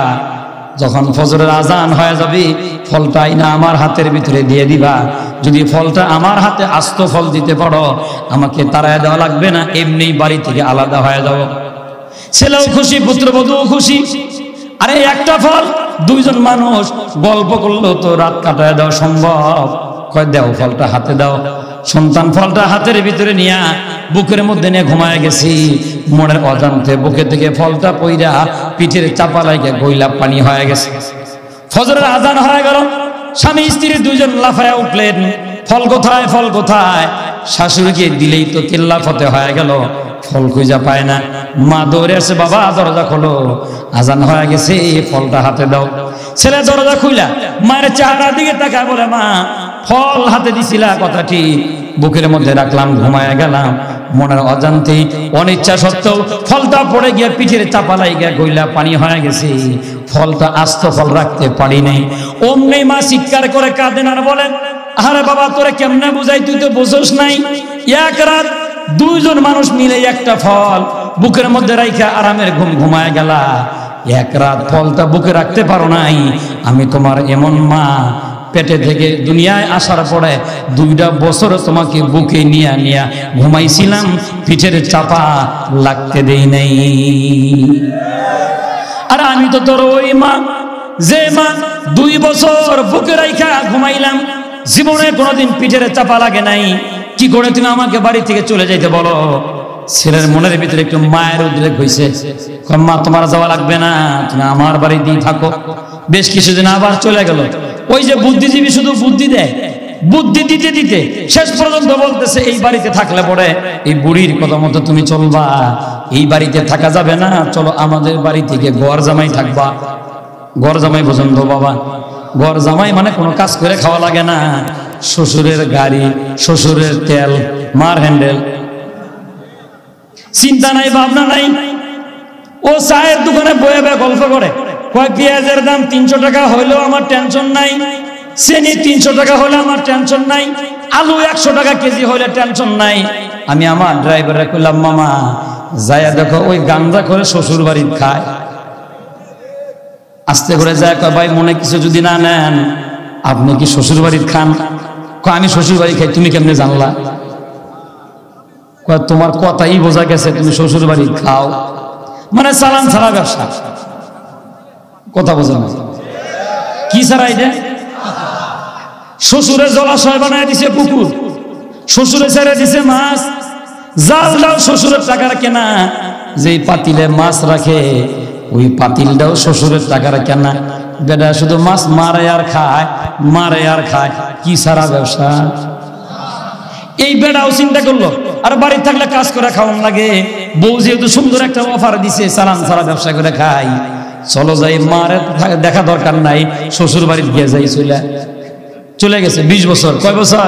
যখন ফজরের আজান হয়ে যাবে, ফলটা আইনা আমার হাতের ভিতরে দিয়ে দিবা। যদি ফলটা আমার হাতে আস্ত ফল দিতে পারো, আমাকে তাড়ায় দেওয়া লাগবে না, এমনি বাড়ি থেকে আলাদা হয়ে যাও। ছেলেও খুশি, পুত্রবধূও খুশি। আরে একটা ফল, 2 জন মানুষ গল্প করলো তো রাত কাটায় দেওয়া সম্ভব। কয় দাও ফলটা হাতে দাও। সন্তান ফলটা হাতের ভিতরে নিয়ে বুকের মধ্যে নিয়ে ঘুমায় গেছি। মনের অজান্তে বুকে থেকে ফলটা পইরা পিঠের চাপা লাগে গইলা পানি হয়ে গেছে। ফজরের আজান হয়ে গেল, স্বামী স্ত্রী 2 জন লাফায়া উঠলেন, ফল কোথায়, ফল কোথায়? শাশুড়িকে দিলেই তো কিল্লাফতে হয়ে গেল, ফল খুঁজা পায় না। মা দৌড়ে আসে, বাবা দরজা খোলো, আজান হয়ে গেছে, ফলটা হাতে দাও। ছেলে দরজা খুইলা মায়ের চেহারার দিকে তাকায় বলে, মা ফল হাতে দিছিলা কথা ঠিক, বুকের মধ্যে রাখলাম, ঘুমায় গেলাম। মনের অজান্তেই অনিচ্ছা সত্ত্বেও ফলটা পড়ে গিয়ে পিঠের চাপা লাইগা গইলা পানি হয়ে গেছে। ফলটা আস্ত ফল রাখতে পারি নাই। অমনি মা চিৎকার করে কাঁদেন আর বলেন, আরে বাবা তোরে কেমনে বুঝাই, তুই তো বুঝোস নাই। এক রাত 2 জন মানুষ মিলে একটা ফল বুকের মধ্যে রাইখা আরামের ঘুম ঘুমায় গেলা। এক রাত ফলটা বুকে রাখতে পারো নাই। আমি তোমার এমন মা, পেটে থেকে দুনিয়ায় আসার পরে 2টা বছর তোমাকে বুকে নিয়া নিয়া ঘুমাইছিলাম, পিঠের চাপা লাগতে দেই নাই। আর আমি তো তোর ওই মা, যে মা 2 বছর বুকে রাইখা ঘুমাইলাম, জীবনে কোনোদিন পিঠের চাপা লাগে নাই, কি করে তুমি আমাকে বাড়ি থেকে চলে যাইতে বলো? ছেলের মনের ভিতরে একটু মায়ের উদ্রেক হয়েছে। মা তোমার যাওয়া লাগবে না, তুমি আমার বাড়িতেই থাকো। বেশ কিছুদিন আবার চলে গেল। ওই যে বুদ্ধিজীবী শুধু বুদ্ধি দেয়, বুদ্ধি দিতে দিতে শেষ পর্যন্ত বলতেছে এই বাড়িতে থাকলে পরে এই বুড়ির কথা মতো তুমি চলবা, এই বাড়িতে থাকা যাবে না, চলো আমাদের বাড়ি থেকে ঘর জামাই থাকবা। ঘর জামাই বোঝেন তো বাবা? ঘর জামাই মানে কোনো কাজ করে খাওয়া লাগে না, শ্বশুরের গাড়ি, শ্বশুরের তেল, মার হ্যান্ডেল, চিন্তা নাই, ভাবনা নাই। ও চায়ের দোকানে বয়ে বয়ে গল্প করে, কয় পেঁয়াজের দাম 300 টাকা হইলেও আমার টেনশন নাই, চিনি 300 টাকা হলে আমার টেনশন নাই, আলু 100 টাকা কেজি হলে টেনশন নাই। আমি আমার ড্রাইভারে কইলাম, মামা যায়া দেখো ওই গান্দা করে শ্বশুর বাড়ি খায়। আস্তে করে যায়, কয় ভাই মনে কিছু যদি না নেন, আপনি কি শ্বশুর বাড়ির খান? কয় আমি শ্বশুর বাড়ি খাই। তুমি কেমনে জানলা? কয় তোমার কথাই বোঝা গেছে তুমি শ্বশুর বাড়ি খাও। মানে চালান ছাড়া ব্যবসা, কথা বোঝা না কি ছাড়া? এটা শ্বশুরে জলাশয় বানায় দিছে পুকুর, শ্বশুরে ছেড়ে দিছে মাছ, জাল দাও শ্বশুরের টাকার কেনা। যেই পাতিলে মাছ রাখে ওই পাতিলটাও শ্বশুরের টাকার কেনা। বেটা শুধু মাছ মারে আর খায়, মারে আর খায়, কি সারা ব্যবসা? এই বেটাও চিন্তা করলো আর বাড়ি থাকলে কাজ করে খাওয়ান লাগে, বউ যেহেতু সুন্দর একটা অফার দিছে চালান ছাড়া ব্যবসা করে খাই, চলো যাই, মারে দেখা দরকার নাই, শ্বশুর বাড়িতে গিয়ে যাই। চলে গেছে 20 বছর। কয় বছর?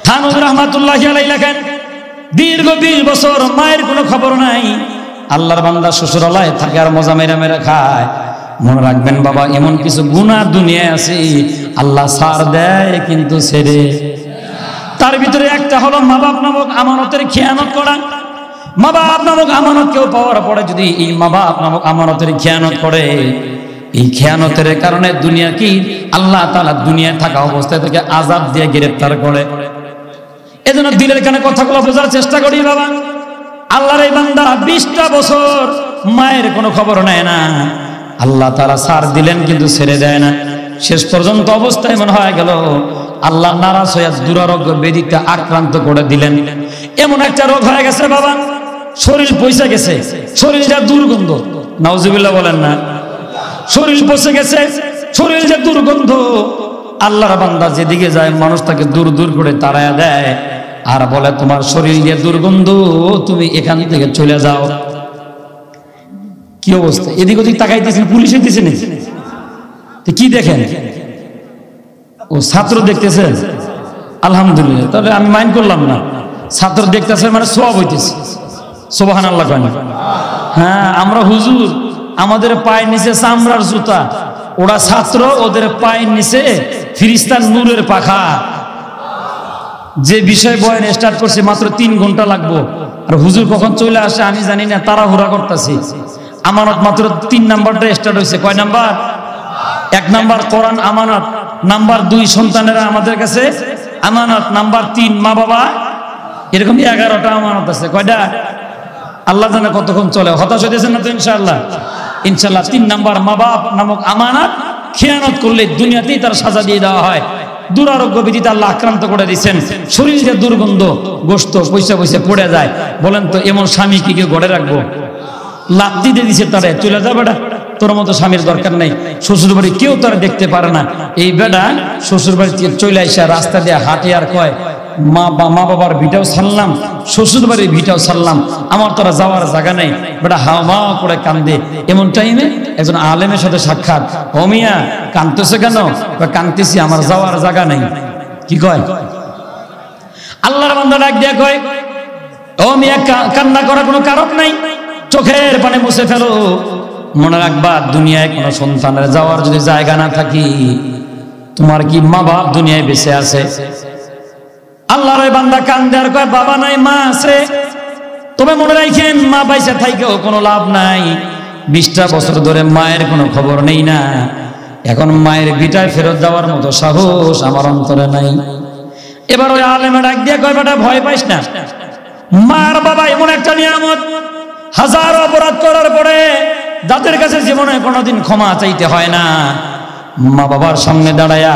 থানভী রহমাতুল্লাহি আলাইহি লেখেন, দীর্ঘ 20 বছর মায়ের কোনো খবর নাই। আল্লাহর বান্দা শ্বশুরালয়ে থাকে আর মজা মেরা মেরা খায়। মনে রাখবেন বাবা, এমন কিছু গুনাহ দুনিয়ায় আছে আল্লাহ ছাড় দেয় কিন্তু ছেড়ে। তার ভিতরে একটা হলো মা বাপ নামক আমানতের খেয়ানত করা। মা বাপ নামক আমানত কেউ পাওয়ার পরে যদি এই মা বাপ নামক আমানতের খেয়ানত করে, এই খেয়ানতের কারণে দুনিয়া কি আল্লাহ তাআলা দুনিয়ায় থাকা অবস্থায় থেকে আযাব দিয়ে গ্রেফতার করে। এজন্য দিলের কানে কথাগুলো বোঝার চেষ্টা করি বাবা। আল্লাহর এই বান্দা 20টা বছর মায়ের কোনো খবর নেয় না, আল্লাহ তাআলা ছাড় দিলেন কিন্তু ছেড়ে দেয় না। শেষ পর্যন্ত অবস্থায় মনে হয় গেল আল্লাহ নারাজ হয়ে দুরারোগ্য ব্যাধিতে আক্রান্ত করে দিলেন। এমন একটা রোগ হয়ে গেছে বাবা, শরীর পয়সা গেছে, শরীরটা দুর্গন্ধ, নাউজুবিল্লাহ বলেন না? শরীর পচে গেছে, শরীর যে দুর্গন্ধ, আল্লাহর বান্দা যেদিকে যায় মানুষ তাকে দূর দূর করে তাড়ায়া দেয় আর বলে তোমার শরীর যে দুর্গন্ধ, তুমি এখান থেকে চলে যাও। কি অবস্থা? এদিক ওদিক তাকাইতেছেন, পুলিশে দিয়েছেন, কি দেখেন? ও ছাত্র দেখতেছেন, আলহামদুলিল্লাহ, তাহলে আমি মাইন্ড করলাম না। ছাত্র দেখতেছে মানে সওয়াব হইতেছে, সুবহানাল্লাহ। হ্যাঁ, আমরা হুজুর, আমাদের পায়ের নিচে চামড়ার জুতা, ওরা ছাত্র, ওদের পায়ের নিচে ফিরিস্তার নূরের পাখা। যে বিষয় বয়ান স্টার্ট করছে মাত্র 3 ঘন্টা লাগবো, আর হুজুর কখন চলে আসে আমি জানি না, তাড়াহুড়া করতেছি। আমানত মাত্র 3 নাম্বারটা স্টার্ট হয়েছে। কয় নাম্বার? 1 নাম্বার কোরআন আমানত, নাম্বার 2 সন্তানেরা আমাদের কাছে আমানত, নাম্বার 3 মা বাবা। এরকম 11টা আমানত আছে। কয়টা? আল্লাহ জানে কতক্ষণ চলে। হতাশ হয়েছেন না তো? ইনশাআল্লাহ, ইনশাআল্লাহ। 3 নাম্বার মা বাপ নামক আমানত খেয়ানত করলে দুনিয়াতেই তার সাজা দিয়ে দেওয়া হয়। দুরারোগ্য ব্যাধিতে আল্লাহ আক্রান্ত করে দিচ্ছেন, শরীরে দুর্গন্ধ, গোশত পয়সা পয়সা পড়ে যায়। বলেন তো এমন স্বামী কি কেউ গড়ে রাখবো? লাত দিয়ে দিছে তারে, চলে যা বেটা, তোর মতো স্বামীর দরকার নেই। শ্বশুর বাড়ি কেউ তারা দেখতে পারে না। এই বেটা শ্বশুর বাড়ি থেকে চলে আসা রাস্তা দিয়ে হাঁটে আর কয়, মা বাবার ভিটাও ছাড়লাম, শ্বশুর বাড়ির ভিটাও ছাড়লাম, আমার তোরা যাওয়ার জায়গা নেই। বেটা হাওয়া করে কান্দে। এমন টাইমে একজন আলেমের সাথে সাক্ষাৎ। ও মিয়া, কান্দতেছে কেন? কান্দতেছি, আমার যাওয়ার জায়গা নেই। কি কয়? আল্লাহর বান্দা ডাক দিয়া কয়, ও মিয়া, কান্না করার কোনো কারণ নাই, চোখের পানি মুছে ফেলো। মনে রাখবা, দুনিয়ায় কোনো সন্তানের যাওয়ার যদি জায়গা না থাকি, তোমার কি মা বাপ দুনিয়ায় বেঁচে আছে? আল্লাহর ওই বান্দা কান্দে আর কয়, বাবা নাই, মা আছে। তবে মনে রাখেন, মা বাইসা থাইকেও কোনো লাভ নাই। 20টা বছর ধরে মায়ের কোনো খবর নেই না। এখন মায়ের ভিটায় ফেরত যাওয়ার মতো সাহস আমার অন্তরে নাই। এবার ওই আলেমে ডাক দিয়ে কয়, বেটা ভয় পাইস না, মার বাবা এমন একটা নিয়ামত, হাজার অপরাধ করার পরে যাদের কাছে জীবনে কোনোদিন ক্ষমা চাইতে হয় না, মা বাবার সামনে দাঁড়ায়া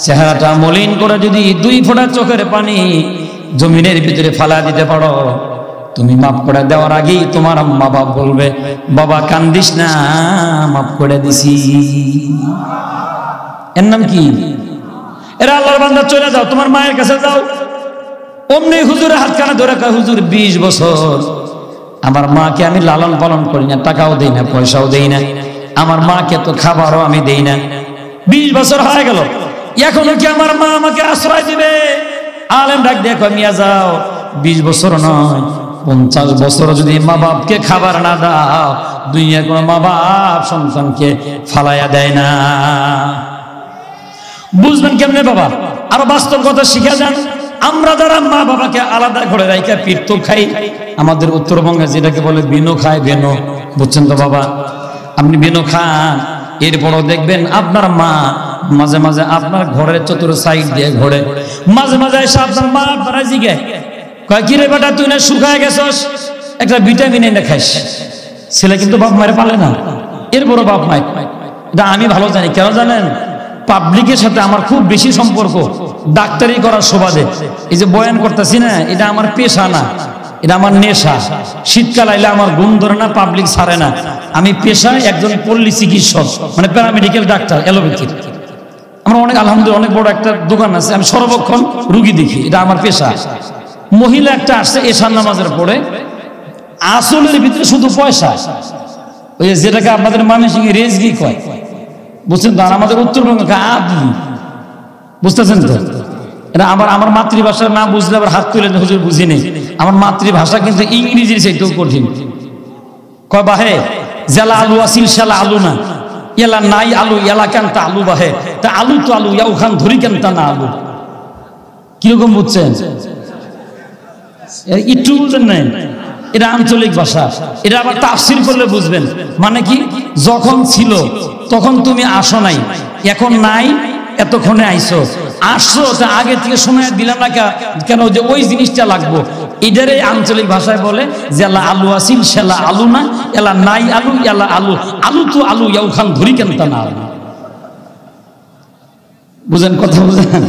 চেহারাটা মলিন করে যদি 2 ফোঁটা চোখের পানি জমিনের ভিতরে ফালা দিতে পারো, তুমি মাফ করে দেওয়ার আগেই তোমার মা বাবা বলবে, বাবা কান্দিস না, মাফ করে দিছি। এর নাম কি? এরা আল্লাহর বান্দা, চলে যাও, তোমার মায়ের কাছে যাও। অমনি হুজুরের হাতখানা ধরে কয়, হুজুর 20 বছর আমার মাকে আমি লালন পালন করি না, টাকাও দেই না, পয়সাও দেই না, আমার মাকে তো খাবারও আমি দেই না। 20 বছর হয়ে গেল, এখনো কি আমার মা আমাকে আশ্রয় দিবে? আলেম ডাক দেখো, মিয়া যাও, 20 বছর নয়, 50 বছর যদি মা বাপকে খাবার না দাও, দুনিয়ার কোনো মা বাপ সন্তানকে ফালাইয়া দেয় না। বুঝবেন কেমনে বাবা? আরো বাস্তব কথা শিখা যান। আমরা যারা মা বাবাকে আলাদা করে রাইখা পিঠ খাই, আমাদের উত্তরবঙ্গে যেটাকে বলে বেনো খায়, বেনো, বুঝছেন তো বাবা? আপনি বেনো খান, এরপরও দেখবেন আপনার মা মাঝে মাঝে আপনার ঘরের চতুর সাইড দিয়ে ঘোরে, মাঝে মাঝে এসে আপনার মা আপনারা জিগে কয়, কি রে বেটা তুই না শুকায় গেছস, একটা ভিটামিন এনে খাইস। ছেলে কিন্তু বাপ মায়ের পালে না, এরপরও বাপ মায়। এটা আমি ভালো জানি, কেন জানেন? পাবলিকের সাথে আমার খুব বেশি সম্পর্ক, ডাক্তারি করার সুবাদে। এই যে বয়ান করতেছি না, এটা আমার পেশা না, এটা আমার নেশা। শীতকাল আইলে আমার ঘুম ধরে না, পাবলিক ছাড়ে না। আমি পেশায় একজন পল্লী চিকিৎসক, মানে প্যারামেডিক্যাল ডাক্তার, অ্যালোপ্যাথির। আমার অনেক, আলহামদুলিল্লাহ, অনেক বড় একটা দোকান আছে, আমি সর্বক্ষণ রুগী দেখি, এটা আমার পেশা। মহিলা একটা আসছে এশার নামাজের পরে, আসলের ভিতরে শুধু পয়সা, ওই যেটাকে আপনাদের ময়মনসিংহে রেজগি কয়, বুঝছেন তো? আর আমাদের উত্তরবঙ্গে আদি, বুঝতেছেন তো? এটা আমার মাতৃভাষা না বুঝলে আবার হাত তুলে হুজুর বুঝি নেই। আমার মাতৃভাষা কিন্তু ইংরেজির চাইতেও কঠিন। কয় বাহে জেলা আলু আসিল শালা আলু না, এলা নাই আলু, এলা কেন তা আলু বাহে, তা আলু তো আলু, ইয়া ওখান ধরি কেন তা না আলু। কিরকম বুঝছেন? একটু বুঝেন নাই? এটা আঞ্চলিক ভাষা, এটা আবার তাফসির করলে বুঝবেন। মানে কি? যখন ছিল তখন তুমি আসো নাই, এখন নাই, এতক্ষণে আইসো। আসছো, তা আগে থেকে সময় দিলাম না কেন, যে ওই জিনিসটা লাগবো। এটারে আঞ্চলিক ভাষায় বলে যে এলা আলু আসিল সেলা আলু না, এলা নাই আলু, এলা আলু, আলু তো আলু, ইয়া ওখান ধরি কেন তা না আলু। বুঝেন কথা? বুঝেন?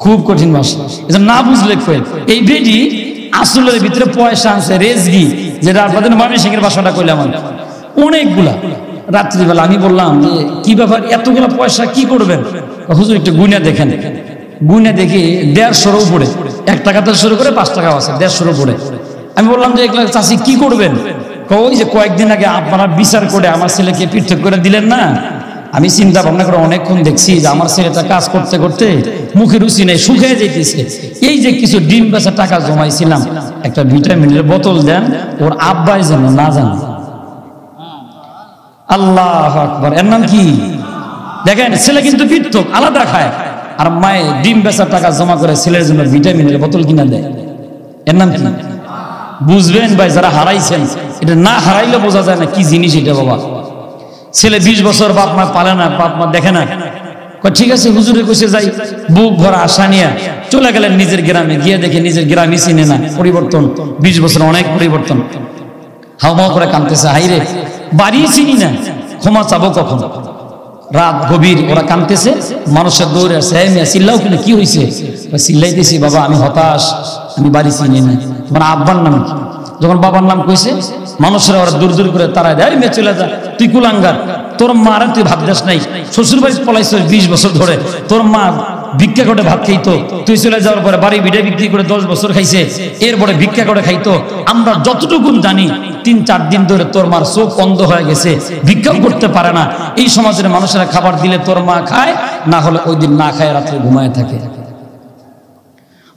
খুব কঠিন ভাষা, এটা না বুঝলে ফেল। এই বেডি আসলের ভিতরে পয়সা আনছে, রেজগি, যেটা আপনাদের ময়মনসিংহের ভাষাটা কইলাম, অনেকগুলা। রাত্রিবেলা আমি বললাম যে কি ব্যাপার, এতগুলো পয়সা কি করবেন? হুজুর একটু গুণা দেখেন। গুণা দেখি 150-এর উপরে, 1 টাকা থেকে শুরু করে 5 টাকাও আছে, 150-এর উপরে। আমি বললাম যে এগুলো চাষি কি করবেন? ওই যে কয়েকদিন আগে আপনারা বিচার করে আমার ছেলেকে পৃথক করে দিলেন না, আমি চিন্তা ভাবনা করে অনেকক্ষণ দেখছি যে আমার ছেলেটা কাজ করতে করতে মুখে রুচি নেই, শুকিয়ে যেতেছে। এই যে কিছু ডিম বেচা টাকা জমাইছিলাম, একটা ভিটামিনের বোতল দেন, ওর আব্বাই যেন না জানে। আল্লাহু আকবার। এর নাম কি? দেখেন, ছেলে কিন্তু পৃথক আলাদা খায়, আর মায়ে ডিম বেচার টাকা জমা করে ছেলের জন্য ভিটামিনের বোতল কিনা দেয়। এর নাম কি? বুঝবেন ভাই, যারা হারাইছেন, এটা না হারাইলে বোঝা যায় না কি জিনিস এটা বাবা। ছেলে 20 বছর বাপ মা পালে না, বাপ মা দেখে না। ঠিক আছে, হুজুরে কইছে যাই, বুক ভরা আশা নিয়ে চলে গেলেন নিজের গ্রামে। গিয়ে দেখে নিজের গ্রামই চিনে না, পরিবর্তন 20 বছর, অনেক পরিবর্তন। হাওমাও করে কাঁদতেছে, হাইরে বাড়ি চিনি না, ক্ষমা চাবো কখন? রাত গভীর, ওরা কাঁদতেছে, মানুষের দৌড়ে আসছে, চিল্লাও কিনা, কি হয়েছে? চিল্লাইতেছি, বাবা আমি হতাশ, আমি বাড়ি চিনি না। তোমার আব্বার নাম কি? যখন বাবার নাম কইছে, মানুষেরা ওরা দূর দূর করে তারা দেয়, মেয়ে চলে যা, তুই কুলাঙ্গার, তোর মারা তুই ভাত দেশ নাই, শ্বশুর বাড়ি পলাইছিস 20 বছর ধরে, তোর মা ভিক্ষা করে ভাত খাইতো, তুই চলে যাওয়ার পরে বাড়ি ভিড়ে বিক্রি করে 10 বছর খাইছে, এরপরে ভিক্ষা করে খাইতো। আমরা যতটুকু জানি 3-4 দিন ধরে তোর মার চোখ অন্ধ হয়ে গেছে, ভিক্ষাও করতে পারে না। এই সমাজের মানুষেরা খাবার দিলে তোর মা খায়, না হলে ওই দিন না খায় রাত্রে ঘুমায় থাকে।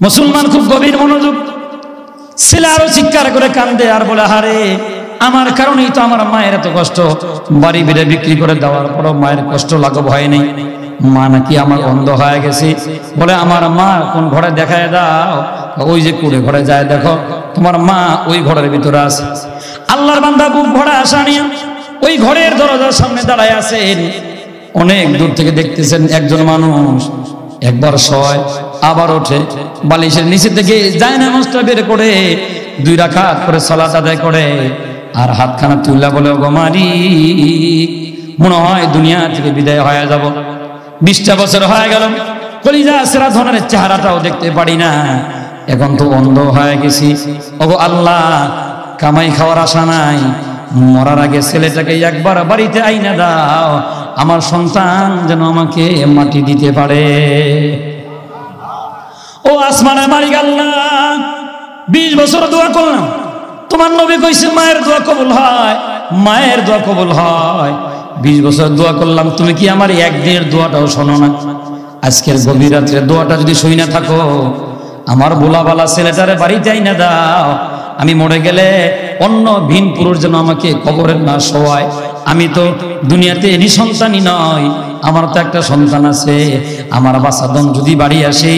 মুসলমান খুব গভীর মনোযোগ। ছেলে আরো চিৎকার করে কান্দে আর বলে, হারে আমার কারণেই তো আমার মায়ের এত কষ্ট, বাড়ি ভিড়ে বিক্রি করে দেওয়ার পরও মায়ের কষ্ট লাঘব হয় নাই। মা নাকি আমার অন্ধ হয়ে গেছে। বলে, আমার মা কোন ঘরে দেখায় দাও? ওই যে কুড়ে ঘরে যায় দেখো, তোমার মা ওই ঘরের ভিতরে আছে। আল্লাহর বান্দা বুক ভরা আশা নিয়ে ওই ঘরের দরজার সামনে দাঁড়ায় আছেন। অনেক দূর থেকে দেখতেছেন একজন মানুষ একবার শয়, আবার ওঠে, বালিশের নিচে থেকে জায়নামাজটা বের করে 2 রাকাত করে সালাত আদায় করে, আর হাতখানা তুল্লা বলে, ওগো মালিক, মনে হয় দুনিয়া থেকে বিদায় হয়ে যাব। 20টা বছর হয়ে গেল, কলিজা সেরা ধরনের চেহারাটাও দেখতে পারি না, এখন তো অন্ধ হয়ে গেছি। ওগো আল্লাহ, কামাই খাওয়ার আশা নাই, মরার আগে ছেলেটাকে একবার বাড়িতে আইনা দাও, আমার সন্তান যেন আমাকে মাটি দিতে পারে। ও আসমানের মালিক আল্লাহ, 20 বছর দোয়া করলাম, তোমার নবী কইছে মায়ের দোয়া কবুল হয়, মায়ের দোয়া কবুল হয়। 20 বছর দোয়া করলাম, তুমি কি আমার একদিনের দোয়াটাও শোনো না? আজকের গভীর রাত্রে দোয়াটা যদি শুই না থাকো, আমার বোলাবালা ছেলেটারে বাড়িতে আইনা দাও, আমি মরে গেলে অন্য ভিন পুরুষ যেন আমাকে কবরে না শোয়ায়। আমি তো দুনিয়াতে নিঃসন্তানই নয়, আমার তো একটা সন্তান আছে। আমার বাচ্চাদন যদি বাড়ি আসে,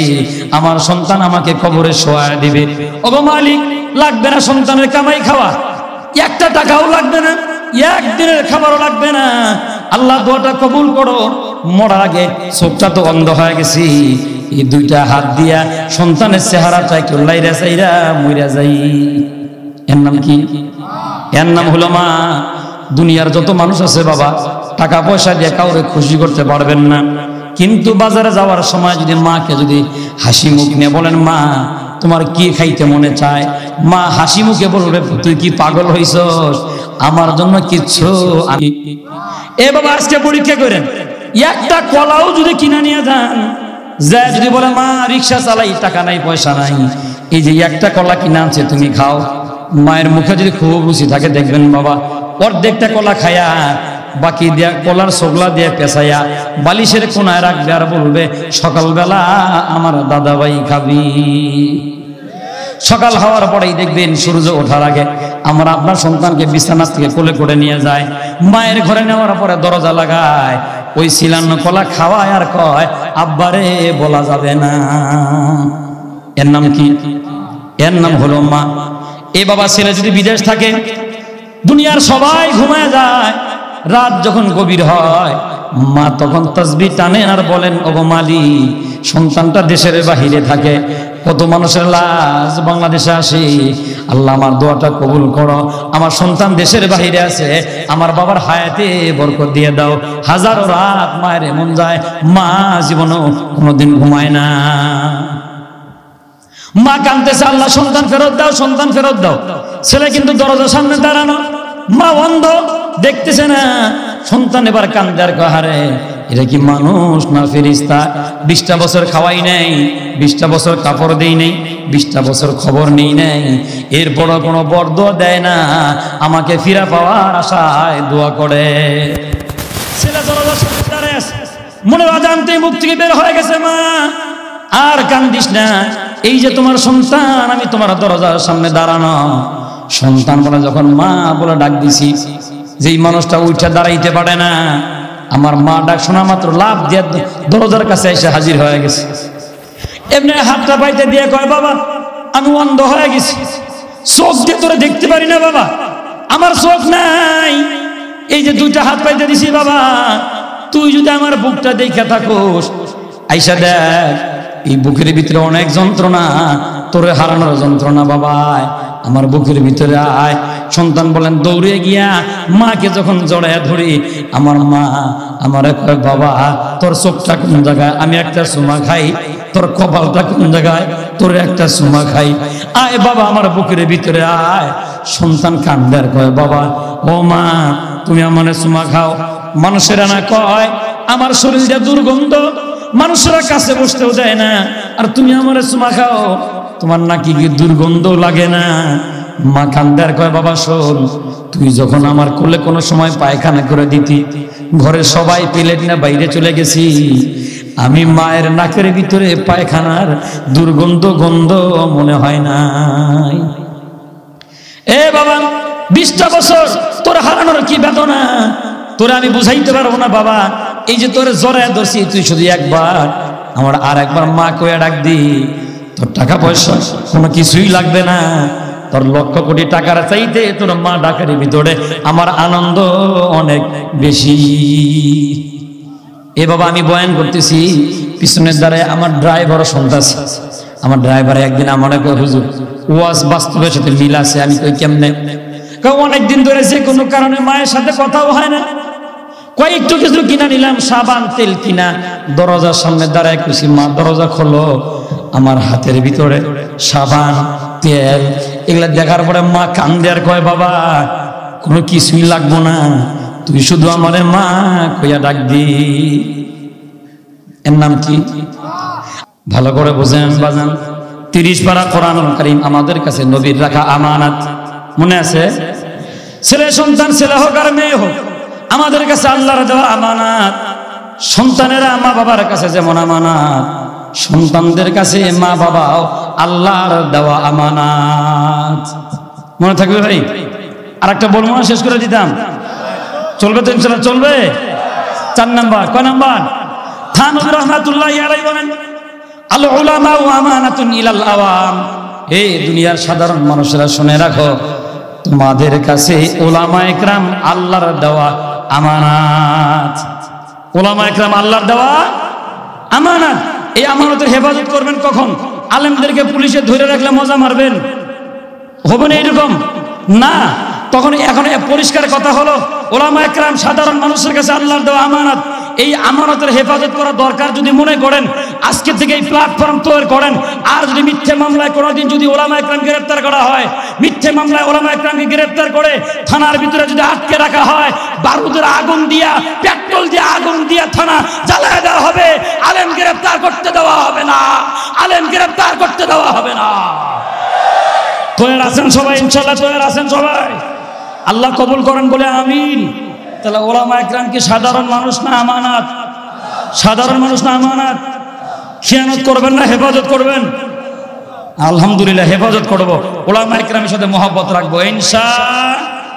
আমার সন্তান আমাকে কবরে শোয়ায় দিবে। ওগো মালিক, লাগবে না সন্তানের কামাই খাওয়া, একটা টাকাও লাগবে না, একদিনের খাবারও লাগবে না। আল্লাহ দোয়াটা কবুল করো। মরার আগে চোখটা তো অন্ধ হয়ে গেছি, এই 2টা হাত দিয়া সন্তানের চেহারাটা একটু লাইরা চাইরা মইরা যাই। এর নাম কি? এর নাম হলো মা। দুনিয়ার যত মানুষ আছে বাবা, টাকা পয়সা দিয়ে কাউরে খুশি করতে পারবেন না, কিন্তু বাজারে যাওয়ার সময় যদি মাকে যদি হাসি মুখ নিয়ে বলেন, মা তোমার কি খাইতে মনে চায়, মা হাসি মুখে বলবে, তুই কি পাগল হইছস, আমার জন্য কিচ্ছু আমি। এ বাবা, আজকে পরীক্ষা করেন, একটা কলাও যদি কিনা নিয়ে যান, যা যদি বলে মা রিক্সা চালাই, টাকা নাই পয়সা নাই, এই যে একটা কলা কিনা আনছে তুমি খাও, মায়ের মুখে যদি খুব রুচি থাকে দেখবেন বাবা, অর্ধেকটা কলা খায়া বাকি দিয়া কলার সোগলা দিয়ে পেঁচাইয়া বালিশের কোনায় রাখবে আর বলবে, সকালবেলা আমার দাদাভাই খাবি। সকাল হওয়ার পরেই দেখবেন সূর্য ওঠার আগে আমরা আপনার সন্তানকে বিছানা থেকে কোলে করে নিয়ে যায়, মায়ের ঘরে নেওয়ার পরে দরজা লাগায়, ওই সিলান্ন কলা খাওয়ায় আর কয়, আব্বারে বলা যাবে না। এর নাম কি? এর নাম হলো মা। এ বাবা, ছেলে যদি বিদেশ থাকে, দুনিয়ার সবাই ঘুমায় যায়, রাত যখন গভীর হয়, মা তখন তাসবিহ টানেন আর বলেন, ওগো মালিক, সন্তানটা দেশের বাহিরে থাকে, কত মানুষের লাশ বাংলাদেশে আসে, আল্লাহ আমার দোয়াটা কবুল করো, আমার সন্তান দেশের বাহিরে আছে, আমার বাবার হায়াতে বরকত দিয়ে দাও। হাজারো রাত মায়ের মন যায়, মা জীবনও কোনোদিন ঘুমায় না। মা কাঁদতেছে, আল্লাহ সন্তান ফেরত দাও, সন্তান ফেরত দাও। ছেলে কিন্তু দরজার সামনে দাঁড়ানো, মা অন্ধ, দেখতেছে না। সন্তান এবার কান্দে আর কয়, হারে এটা কি মানুষ না ফেরেশতা? 20টা বছর খাওয়াই নাই, 20টা বছর কাপড় দেই নাই, 20টা বছর খবর নেই নাই, এরপর কোনো বরদোয়া দেয় না, আমাকে ফিরা পাওয়ার আশায় দোয়া করে। ছেলে দরজার সামনে দাঁড়ায় আছে, মনে অজান্তে মুখ থেকে বের হয়ে গেছে, মা আর কান্দিস না, এই যে তোমার সন্তান, আমি তোমার দরজার সামনে দাঁড়ানো। সন্তান বলে যখন মা বলে ডাক দিছি, যেই মানুষটা উঠে দাঁড়াইতে পারে না, আমার মা ডাক শোনা মাত্র লাভ দিয়ে দরজার কাছে এসে হাজির হয়ে গেছে। এমনি হাতটা পাইতে দিয়ে কয়, বাবা আমি অন্ধ হয়ে গেছি, চোখ দিয়ে তোরে দেখতে পারি না বাবা, আমার চোখ নাই, এই যে 2টা হাত পাইতে দিছি বাবা, তুই যদি আমার বুকটা দেখে থাকোস, আইসা দেখ, এই বুকের ভিতরে অনেক যন্ত্রণা, তোরে হারানোর যন্ত্রণা বাবা, আমার বুকের ভিতরে আয়। সন্তান বলেন, দৌড়ে গিয়া মাকে যখন জড়ায় ধরি, আমার মা আমার কয়, বাবা তোর চোখটা কোন জায়গায়, আমি একটা চুমা খাই, তোর কপালটা কোন জায়গায়, তোর একটা চুমা খাই, আয় বাবা আমার বুকের ভিতরে আয়। সন্তান কান্দে আর কয়, বাবা ও মা তুমি আমার চুমা খাও। মানুষেরা না কয় আমার শরীরটা দুর্গন্ধ, মানুষেরা কাছে বসতেও দেয় না, আর তুমি আমার চুমা খাও, তোমার নাকি কি দুর্গন্ধ লাগে না? মা কান্দার কয়, বাবা শোন, তুই যখন আমার কোলে কোনো সময় পায়খানা করে দিতি, ঘরে সবাই প্লেট না বাইরে চলে গেছি, আমি মায়ের নাকের ভিতরে পায়খানার দুর্গন্ধ গন্ধ মনে হয় নাই। এ বাবা 20টা বছর তোর হারানোর কি বেদনা, তোরে আমি বুঝাইতে পারবো না বাবা। এই যে তোরে জড়ায় ধরছি, তুই শুধু একবার আমার আর একবার মা কয়ে ডাক দি, তোর টাকা পয়সা কোনো কিছুই লাগবে না, তোর লক্ষ কোটি টাকার চাইতে তোর মা ডাকার ভিতরে আমার আনন্দ অনেক বেশি। এ বাবা আমি বয়ান করতেছি, পিছনের দ্বারায় আমার ড্রাইভারও শুনতেছে। আমার ড্রাইভার একদিন আমার হুজুর ওয়াজ বাস্তবের সাথে মিল আছে, আমি কই কেমনে? অনেকদিন ধরে যে কোনো কারণে মায়ের সাথে কথাও হয় না, কয়েকটু কিছু কিনা নিলাম, সাবান তেল কিনা, দরজার সামনে দাঁড়ায় খুশি, মা দরজা খোলো। আমার হাতের ভিতরে সাবান তেল এগুলা দেখার পরে মা কান্দে আর কয়, বাবা কোনো কিছুই লাগবো না, তুই শুধু আমারে মা কইয়া ডাক দি। এর নাম কি? ভালো করে বোঝেন বাজান, 30 পারা কোরআনুল কারীম আমাদের কাছে নবীর রাখা আমানাত। মনে আছে? ছেলে সন্তান, ছেলে হোক আর মেয়ে হোক, আমাদের কাছে আল্লাহর দেওয়া আমানাত। সন্তানেরা মা বাবার কাছে যেমন আমানাত, সন্তানদের কাছে মা বাবাও আল্লাহর দেওয়া আমানাত। মনে থাকবে ভাই? আর একটা বলবো না, শেষ করে দিতাম, চলবে তো ইনশাআল্লাহ? চলবে। 4 নাম্বার, কয় নাম্বার? থানভী রাহমাতুল্লাহি আলাইহি বলেন, আল উলামা ওয়া আমানাতুন ইলাল আওয়াম। হে দুনিয়ার সাধারণ মানুষেরা শুনে রাখো, তোমাদের কাছে উলামা ইকরাম আল্লাহর দেওয়া আমানাত। উলামা ইকরাম আল্লাহর দেওয়া আমানাত। এই আমানতের হেফাজত করবেন কখন? আলেমদেরকে পুলিশে ধরে রাখলে মজা মারবেন, হবে না এরকম না। তখন এখন পরিষ্কার কথা হলো, উলামা ইকরাম সাধারণ মানুষের কাছে আল্লাহর দেওয়া আমানাত। এই আমানতের হেফাজত করা দরকার যদি মনে করেন, আজকে থেকে এই প্ল্যাটফর্ম তৈরি করেন। আর যদি মিথ্যে মামলায় কোনোদিন যদি উলামা ইকরাম গ্রেফতার করা হয়, মিথ্যে মামলায় উলামা ইকরামকে গ্রেফতার করে থানার ভিতরে যদি আটকে রাখা হয়, বারুদের আগুন দিয়া, পেট্রোল দিয়ে আগুন দিয়া থানা জ্বালায় দেওয়া হবে, আলেম গ্রেফতার করতে দেওয়া হবে না, আলেম গ্রেফতার করতে দেওয়া হবে না। তৈরি আছেন সবাই? ইনশাআল্লাহ তৈরি আছেন সবাই? আল্লাহ কবুল করেন বলে আমিন। তাহলে উলামা ইকরাম কি সাধারণ মানুষ না আমানাত? সাধারণ মানুষ না আমানাত? খিয়ানত করবেন না হেফাজত করবেন? আলহামদুলিল্লাহ হেফাজত করব, উলামা ইকরামের সাথে মহব্বত রাখবো ইনশাআল্লাহ।